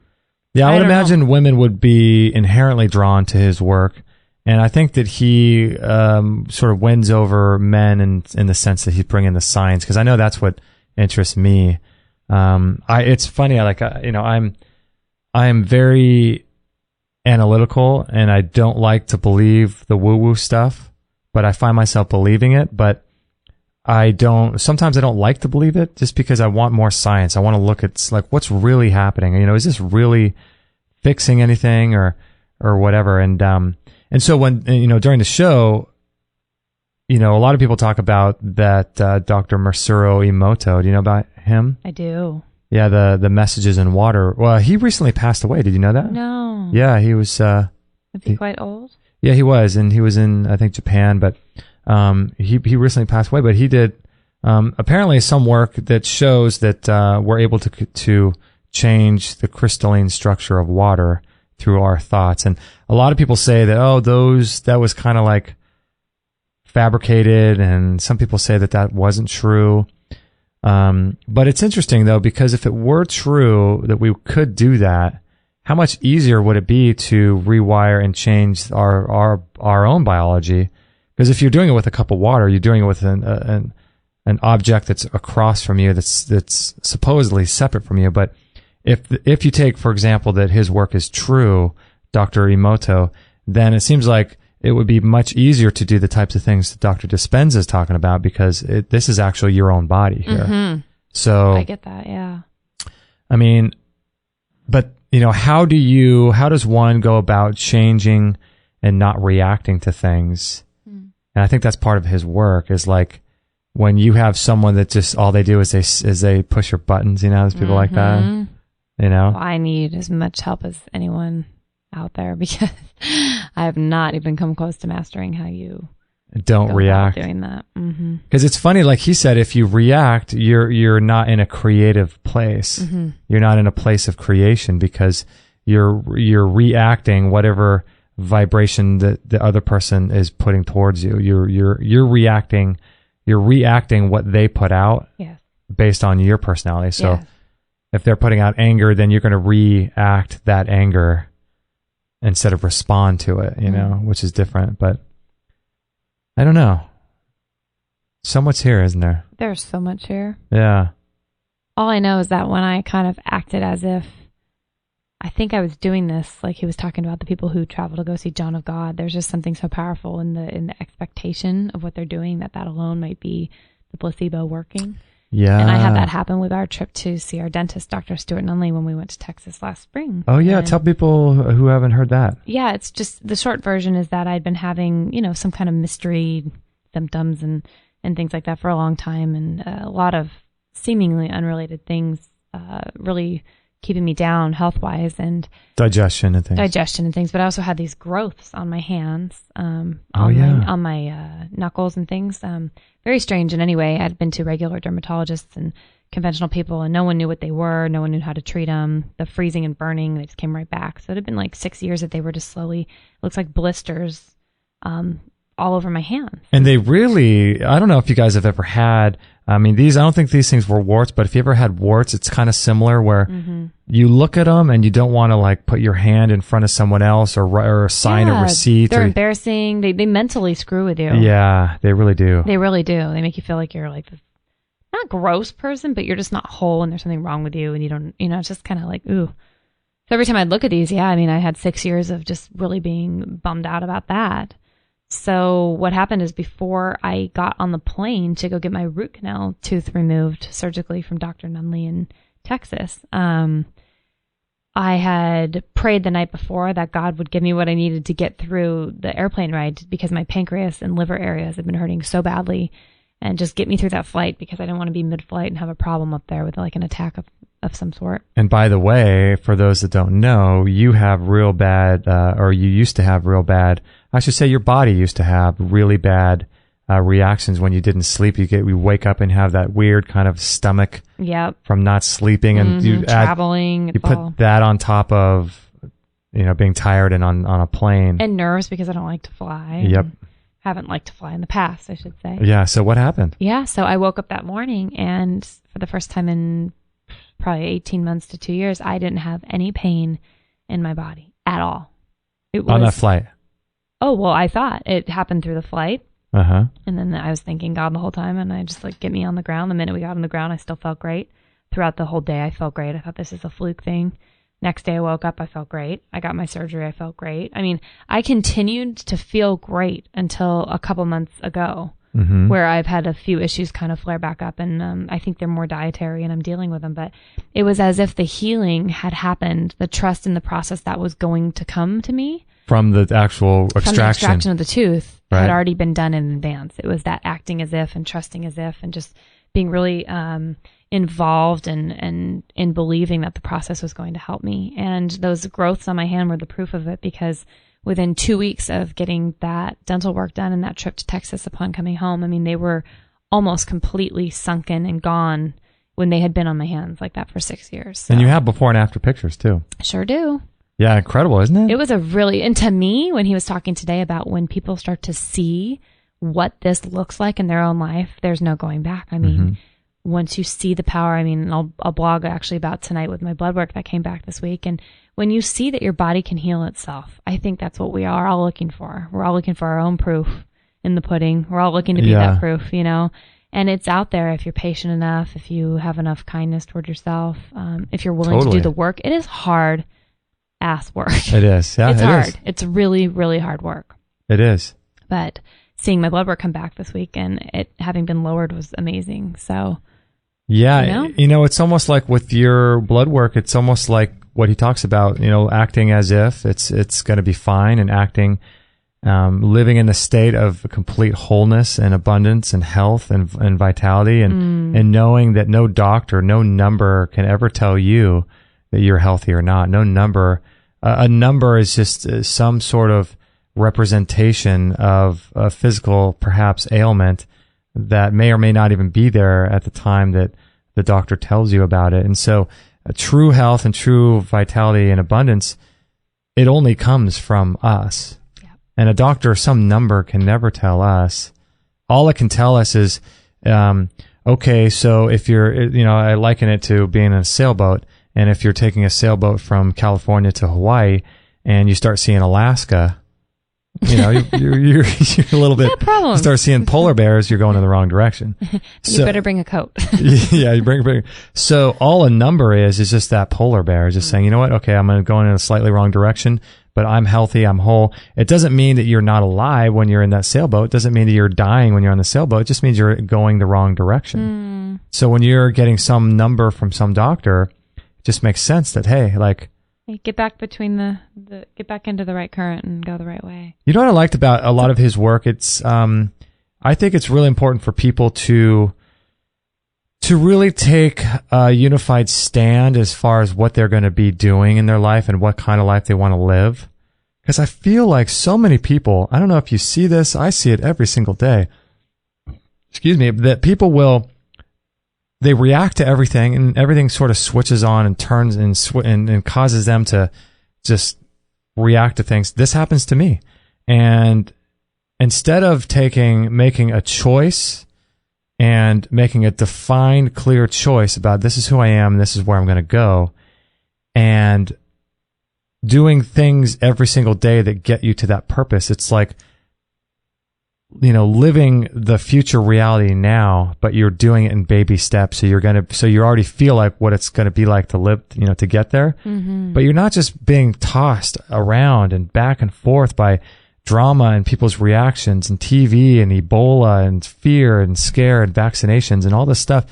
Yeah, I would imagine women would be inherently drawn to his work, and I think that he sort of wins over men in the sense that he's bringing the science, because I know that's what interests me. It's funny. I'm very analytical and I don't like to believe the woo-woo stuff, but I find myself believing it. But sometimes I don't like to believe it just because I want more science. I want to look at like what's really happening. Is this really fixing anything or whatever? And so when, during the show, a lot of people talk about that Dr. Masaru Emoto. Do you know about him? I do. Yeah, the messages in water. Well, he recently passed away. Did you know that? No. Yeah, he was. Is he quite old? Yeah, he was, and he was in, I think, Japan. But he recently passed away. But he did apparently some work that shows that we're able to change the crystalline structure of water through our thoughts. And a lot of people say that that was kind of like fabricated, and some people say that wasn't true. But it's interesting though, because if it were true that we could do that, how much easier would it be to rewire and change our own biology? Because if you're doing it with a cup of water, you're doing it with an object that's across from you, that's supposedly separate from you. But if you take, for example, that his work is true, Dr. Emoto, then it seems like it would be much easier to do the types of things that Dr. Dispenza is talking about, because this is actually your own body here. Mm-hmm. So I get that, yeah. But how does one go about changing and not reacting to things? And I think that's part of his work, is like when you have someone that just all they do is they push your buttons. There's people like that. Well, I need as much help as anyone out there, because I have not even come close to mastering how you don't react doing that. Because it's funny, like he said, if you react, you're not in a creative place. You're not in a place of creation, because you're reacting whatever vibration that the other person is putting towards you. You're reacting what they put out based on your personality. So if they're putting out anger, then you're going to react that anger instead of respond to it, you know, which is different. But I don't know. So much here, isn't there? There's so much here. Yeah. All I know is that when I kind of acted as if I think I was doing this, like he was talking about the people who travel to go see John of God, there's just something so powerful in the expectation of what they're doing that alone might be the placebo working. Yeah. And I had that happen with our trip to see our dentist, Dr. Stuart Nunley, when we went to Texas last spring. Oh, yeah. And tell people who haven't heard that. Yeah, it's just the short version is that I'd been having, you know, some kind of mystery symptoms and things like that for a long time, and a lot of seemingly unrelated things really keeping me down health-wise, and digestion and things. But I also had these growths on my hands, on my knuckles and things. Very strange. And anyway, I'd been to regular dermatologists and conventional people, and no one knew what they were. No one knew how to treat them. The freezing and burning, they just came right back. So it had been like 6 years that they were just slowly, looks like blisters all over my hands. And they really, I don't know if you guys have ever had, I don't think these things were warts, but if you ever had warts, it's kind of similar where you look at them and you don't want to like put your hand in front of someone else or sign a receipt. They're embarrassing. They mentally screw with you. Yeah, they really do. They really do. They make you feel like you're like this, not gross person, but you're just not whole and there's something wrong with you and you don't, it's just kind of like, ooh. So every time I'd look at these, I had 6 years of just really being bummed out about that. So what happened is before I got on the plane to go get my root canal tooth removed surgically from Dr. Nunley in Texas, I had prayed the night before that God would give me what I needed to get through the airplane ride because my pancreas and liver areas had been hurting so badly, and just get me through that flight because I didn't want to be mid-flight and have a problem up there with like an attack of some sort. And by the way, for those that don't know, you have real bad, or you used to have real bad, I should say your body used to have really bad reactions when you didn't sleep. You wake up and have that weird kind of stomach from not sleeping, and you traveling. You put that on top of, being tired and on a plane. And nerves because I don't like to fly. Yep. Haven't liked to fly in the past, I should say. Yeah. So what happened? Yeah. So I woke up that morning, and for the first time in probably 18 months to 2 years, I didn't have any pain in my body at all. It was, on that flight? Oh, well, I thought it happened through the flight. Uh-huh. And then I was thanking God the whole time, and I just get me on the ground. The minute we got on the ground, I still felt great. Throughout the whole day, I felt great. I thought this is a fluke thing. Next day I woke up, I felt great. I got my surgery, I felt great. I continued to feel great until a couple months ago, where I've had a few issues kind of flare back up, and I think they're more dietary and I'm dealing with them. But it was as if the healing had happened, the trust in the process that was going to come to me. From the actual extraction. From the extraction of the tooth had already been done in advance. It was that acting as if and trusting as if and just being really involved and in believing that the process was going to help me. And those growths on my hand were the proof of it, because within 2 weeks of getting that dental work done and that trip to Texas upon coming home, they were almost completely sunken and gone when they had been on my hands like that for 6 years. So. And you have before and after pictures too. Sure do. Yeah, incredible, isn't it? It was and to me, when he was talking today about when people start to see what this looks like in their own life, there's no going back. Once you see the power, I'll blog actually about tonight with my blood work that came back this week. And when you see that your body can heal itself, I think that's what we are all looking for. We're all looking for our own proof in the pudding. We're all looking to be that proof, and it's out there if you're patient enough, if you have enough kindness toward yourself, if you're willing to do the work. It is hard ass work. It is. Yeah, it's hard. It's really, really hard work. It is. But seeing my blood work come back this week and it having been lowered was amazing. So, yeah, it's almost like with your blood work, it's almost like what he talks about, acting as if it's going to be fine, and acting, living in a state of complete wholeness and abundance and health and vitality, and knowing that no doctor, no number can ever tell you that you're healthy or not. No number. A number is just some sort of representation of a physical, perhaps, ailment that may or may not even be there at the time that the doctor tells you about it. And so true health and true vitality and abundance it only comes from us. Yeah. And a doctor, some number can never tell us. All it can tell us is, okay, so if you're, I liken it to being in a sailboat, and if you're taking a sailboat from California to Hawaii and you start seeing Alaska, you're a little bit, problem. You start seeing polar bears, you're going in the wrong direction. You better bring a coat. Yeah, you bring. So all a number is just that polar bear is just saying, you know what? Okay, I'm going to go in a slightly wrong direction, but I'm healthy, I'm whole. It doesn't mean that you're not alive when you're in that sailboat. It doesn't mean that you're dying when you're on the sailboat. It just means you're going the wrong direction. So when you're getting some number from some doctor, it just makes sense that, hey, like, get back between get back into the right current and go the right way. You know what I liked about a lot of his work? It's, I think it's really important for people to really take a unified stand as far as what they're going to be doing in their life and what kind of life they want to live. Because I feel like so many people, I don't know if you see this, I see it every single day. Excuse me, that people they react to everything, and everything sort of switches on and turns and causes them to just react to things. This happens to me. And instead of making a choice and making a defined, clear choice about this is who I am, this is where I'm going to go, and doing things every single day that get you to that purpose, it's like, living the future reality now, but you're doing it in baby steps. So you already feel like what it's going to be like to live, to get there. Mm-hmm. But you're not just being tossed around and back and forth by drama and people's reactions and TV and Ebola and fear and scare and vaccinations and all this stuff.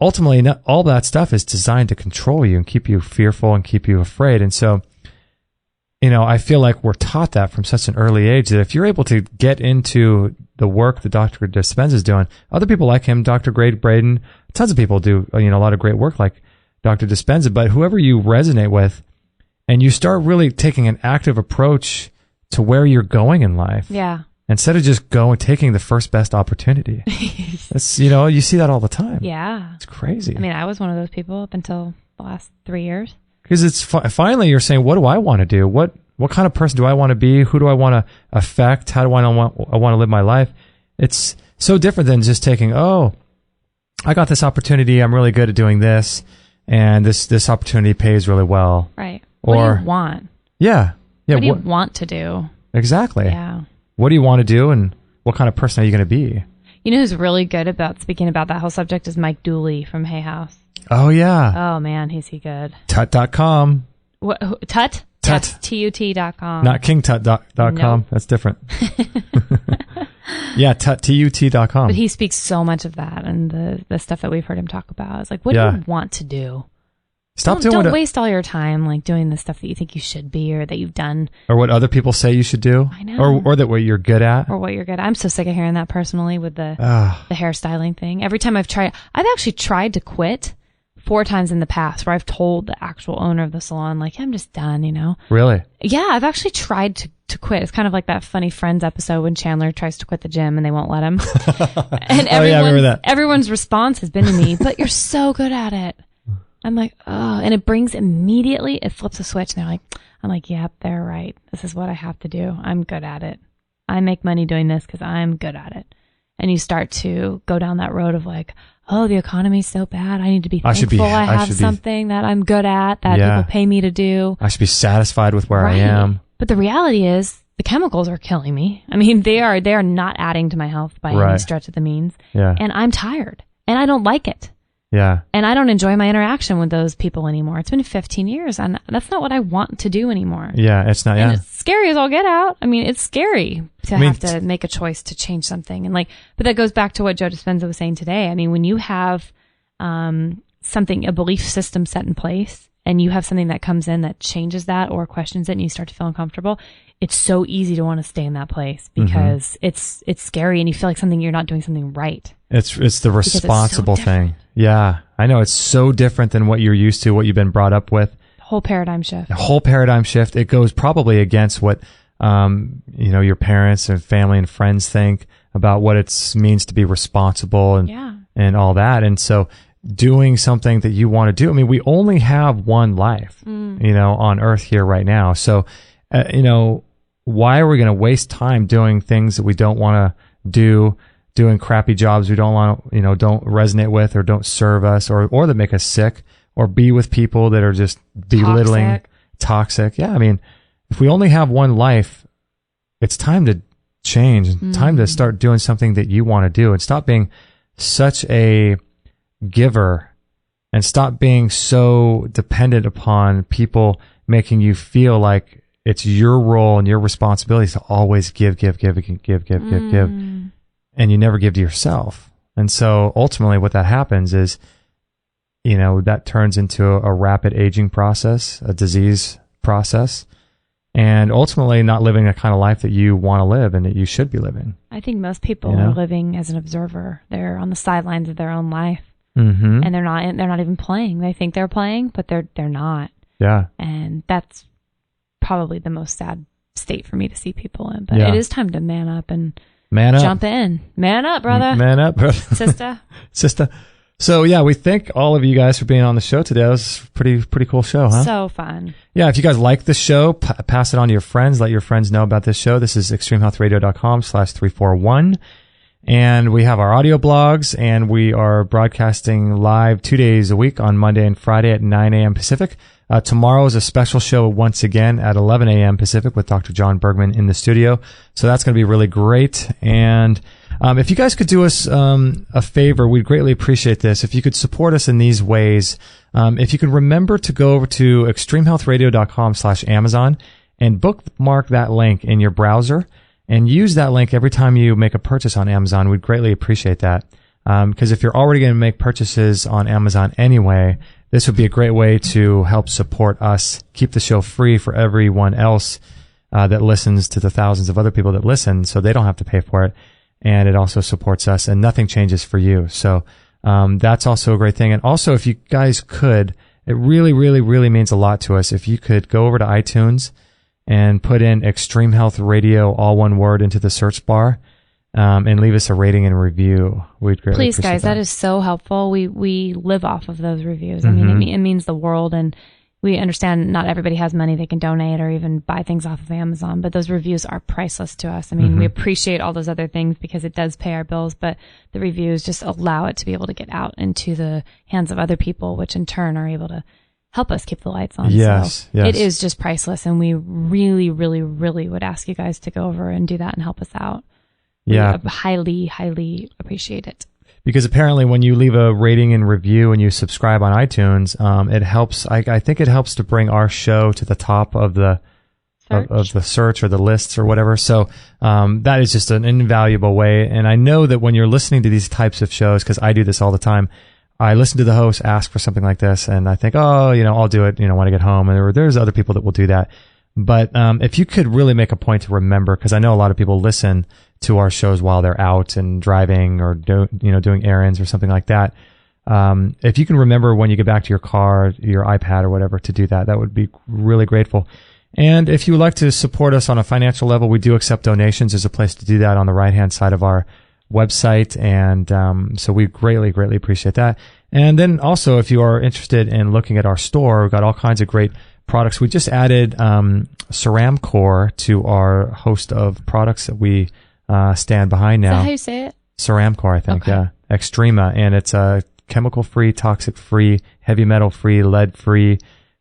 Ultimately, all that stuff is designed to control you and keep you fearful and keep you afraid. And so, I feel like we're taught that from such an early age that if you're able to get into the work that Dr. Dispenza is doing, other people like him, Dr. Greg Braden, tons of people do, a lot of great work like Dr. Dispenza, but whoever you resonate with, and you start really taking an active approach to where you're going in life. Yeah. Instead of just taking the first best opportunity. That's, you see that all the time. Yeah. It's crazy. I mean, I was one of those people up until the last 3 years. Because it's finally you're saying, what do I want to do? What kind of person do I want to be? Who do I want to affect? How do I want to live my life? It's so different than just taking, I got this opportunity. I'm really good at doing this, and this opportunity pays really well. Right. Or, what do you want? Yeah. What do you want to do? Exactly. Yeah. What do you want to do, and what kind of person are you going to be? You know who's really good about speaking about that whole subject is Mike Dooley from Hay House. Oh, yeah. Oh, man, is he good. Tut.com. What? Tut? Tut. Yes, TUT.com. Not KingTut.com. Nope. That's different. Yeah, TUT.com. But he speaks so much of that and the stuff that we've heard him talk about. It's like, what do you want to do? Don't waste all your time like doing the stuff that you think you should be or that you've done. Or what other people say you should do. I know. Or that what you're good at. Or what you're good at. I'm so sick of hearing that personally with the hairstyling thing. Every time I've actually tried to quit 4 times in the past where I've told the actual owner of the salon, like, I'm just done, Really? Yeah, I've actually tried to quit. It's kind of like that funny Friends episode when Chandler tries to quit the gym and they won't let him. And I remember that. Everyone's response has been to me, but you're so good at it. I'm like, oh, and it flips a switch. And I'm like, yep, they're right. This is what I have to do. I'm good at it. I make money doing this because I'm good at it. And you start to go down that road of like, oh, the economy's so bad. I need to be thankful I have something that I'm good at that people pay me to do. I should be satisfied with where I am. But the reality is the chemicals are killing me. I mean, they are not adding to my health by any stretch of the means. Yeah. And I'm tired and I don't like it. Yeah. And I don't enjoy my interaction with those people anymore. It's been 15 years and that's not what I want to do anymore. Yeah, it's not. And it's scary as all get out. I mean, it's scary to have to make a choice to change something. And but that goes back to what Joe Dispenza was saying today. I mean, when you have a belief system set in place and you have something that comes in that changes that or questions it and you start to feel uncomfortable, it's so easy to want to stay in that place because it's scary and you feel like you're not doing something right. It's the responsible thing. Yeah, I know. It's so different than what you're used to, what you've been brought up with. Whole paradigm shift. A whole paradigm shift. It goes probably against what your parents and family and friends think about what it means to be responsible and all that. And so doing something that you want to do. I mean, we only have one life, on earth here right now. So, why are we going to waste time doing things that we don't want to do, doing crappy jobs we don't want to, don't resonate with or don't serve us or that make us sick, or be with people that are just belittling, toxic. Yeah. I mean, if we only have one life, it's time to change, time to start doing something that you want to do, and stop being such a giver and stop being so dependent upon people making you feel like it's your role and your responsibility to always give, and you never give to yourself. And so ultimately what that happens is, that turns into a rapid aging process, a disease process, and ultimately not living the kind of life that you want to live and that you should be living. I think most people are living as an observer. They're on the sidelines of their own life. Mm-hmm. And they're not even playing. They think they're playing, but they're not. Yeah. And that's probably the most sad state for me to see people in. But it is time to man up and jump in. Man up, brother. Man up, brother. Sister. So we thank all of you guys for being on the show today. It was a pretty cool show, huh? So fun. Yeah, if you guys like the show, pass it on to your friends. Let your friends know about this show. This is extremehealthradio.com/341. And we have our audio blogs, and we are broadcasting live 2 days a week on Monday and Friday at 9 a.m. Pacific. Tomorrow is a special show once again at 11 a.m. Pacific with Dr. John Bergman in the studio. So that's going to be really great. And if you guys could do us a favor, we'd greatly appreciate this. If you could support us in these ways, if you could remember to go over to extremehealthradio.com/Amazon and bookmark that link in your browser, and use that link every time you make a purchase on Amazon. We'd greatly appreciate that. Because if you're already going to make purchases on Amazon anyway, this would be a great way to help support us, keep the show free for everyone else that listens to the thousands of other people that listen, so they don't have to pay for it. And it also supports us, and nothing changes for you. So that's also a great thing. And also, if you guys could, it really, really, really means a lot to us if you could go over to iTunes and put in Extreme Health Radio, all one word, into the search bar, and leave us a rating and review. We'd greatly appreciate guys, that is so helpful. We live off of those reviews. Mm-hmm. I mean, it means the world, and we understand not everybody has money they can donate or even buy things off of Amazon, but those reviews are priceless to us. I mean, we appreciate all those other things because it does pay our bills, but the reviews just allow it to be able to get out into the hands of other people, which in turn are able to help us keep the lights on. Yes. It is just priceless, and we really, really, really would ask you guys to go over and do that and help us out. Yeah. We highly, highly appreciate it. Because apparently when you leave a rating and review and you subscribe on iTunes, it helps. I think it helps to bring our show to the top of the of the search or the lists or whatever. So that is just an invaluable way. And I know that when you're listening to these types of shows, because I do this all the time, I listen to the host ask for something like this, and I think, I'll do it, when I get home. And there's other people that will do that. But if you could really make a point to remember, because I know a lot of people listen to our shows while they're out and driving or doing errands or something like that. If you can remember when you get back to your car, your iPad or whatever, to do that, that would be really grateful. And if you would like to support us on a financial level, we do accept donations. There's a place to do that on the right-hand side of our website, and so we greatly, greatly appreciate that. And then also, if you are interested in looking at our store, we've got all kinds of great products. We just added Ceramcore to our host of products that we stand behind now. Is that how you say it? Ceramcore, I think. Okay. Yeah, Extrema, and it's a chemical-free, toxic-free, heavy metal-free, lead-free,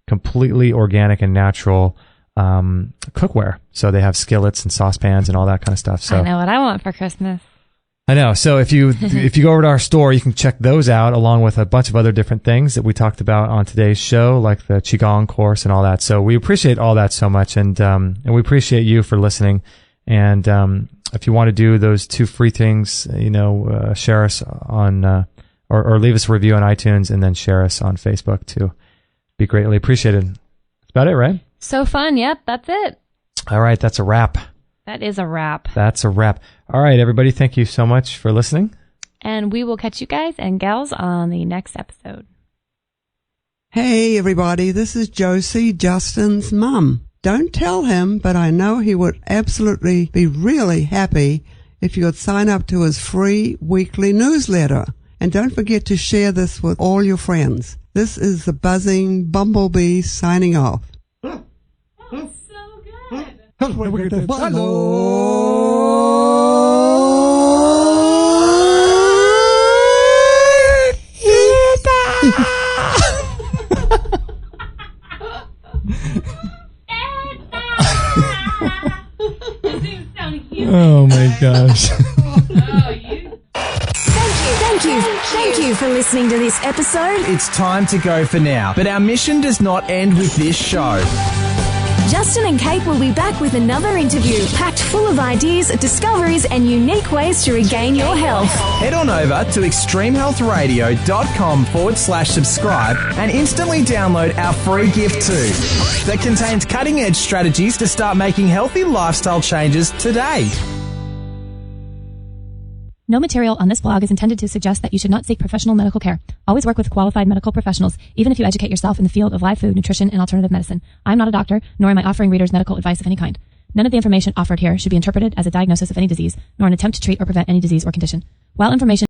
completely organic and natural cookware. So they have skillets and saucepans and all that kind of stuff. So I know what I want for Christmas. I know. So if you go over to our store, you can check those out along with a bunch of other different things that we talked about on today's show, like the Qigong course and all that. So we appreciate all that so much, and we appreciate you for listening. And if you want to do those two free things, share us on or leave us a review on iTunes, and then share us on Facebook too. Be greatly appreciated. That's about it, right? So fun. Yep, that's it. All right, that's a wrap. That is a wrap. That's a wrap. All right, everybody, thank you so much for listening. And we will catch you guys and gals on the next episode. Hey, everybody, this is Josie, Justin's mum. Don't tell him, but I know he would absolutely be really happy if you would sign up to his free weekly newsletter. And don't forget to share this with all your friends. This is the buzzing bumblebee signing off. So good. Oh my gosh. Thank you for listening to this episode. It's time to go for now, but our mission does not end with this show. Justin and Kate will be back with another interview packed full of ideas, discoveries, and unique ways to regain your health. Head on over to extremehealthradio.com/subscribe and instantly download our free gift too that contains cutting-edge strategies to start making healthy lifestyle changes today. No material on this blog is intended to suggest that you should not seek professional medical care. Always work with qualified medical professionals, even if you educate yourself in the field of live food, nutrition, and alternative medicine. I'm not a doctor, nor am I offering readers medical advice of any kind. None of the information offered here should be interpreted as a diagnosis of any disease, nor an attempt to treat or prevent any disease or condition. While information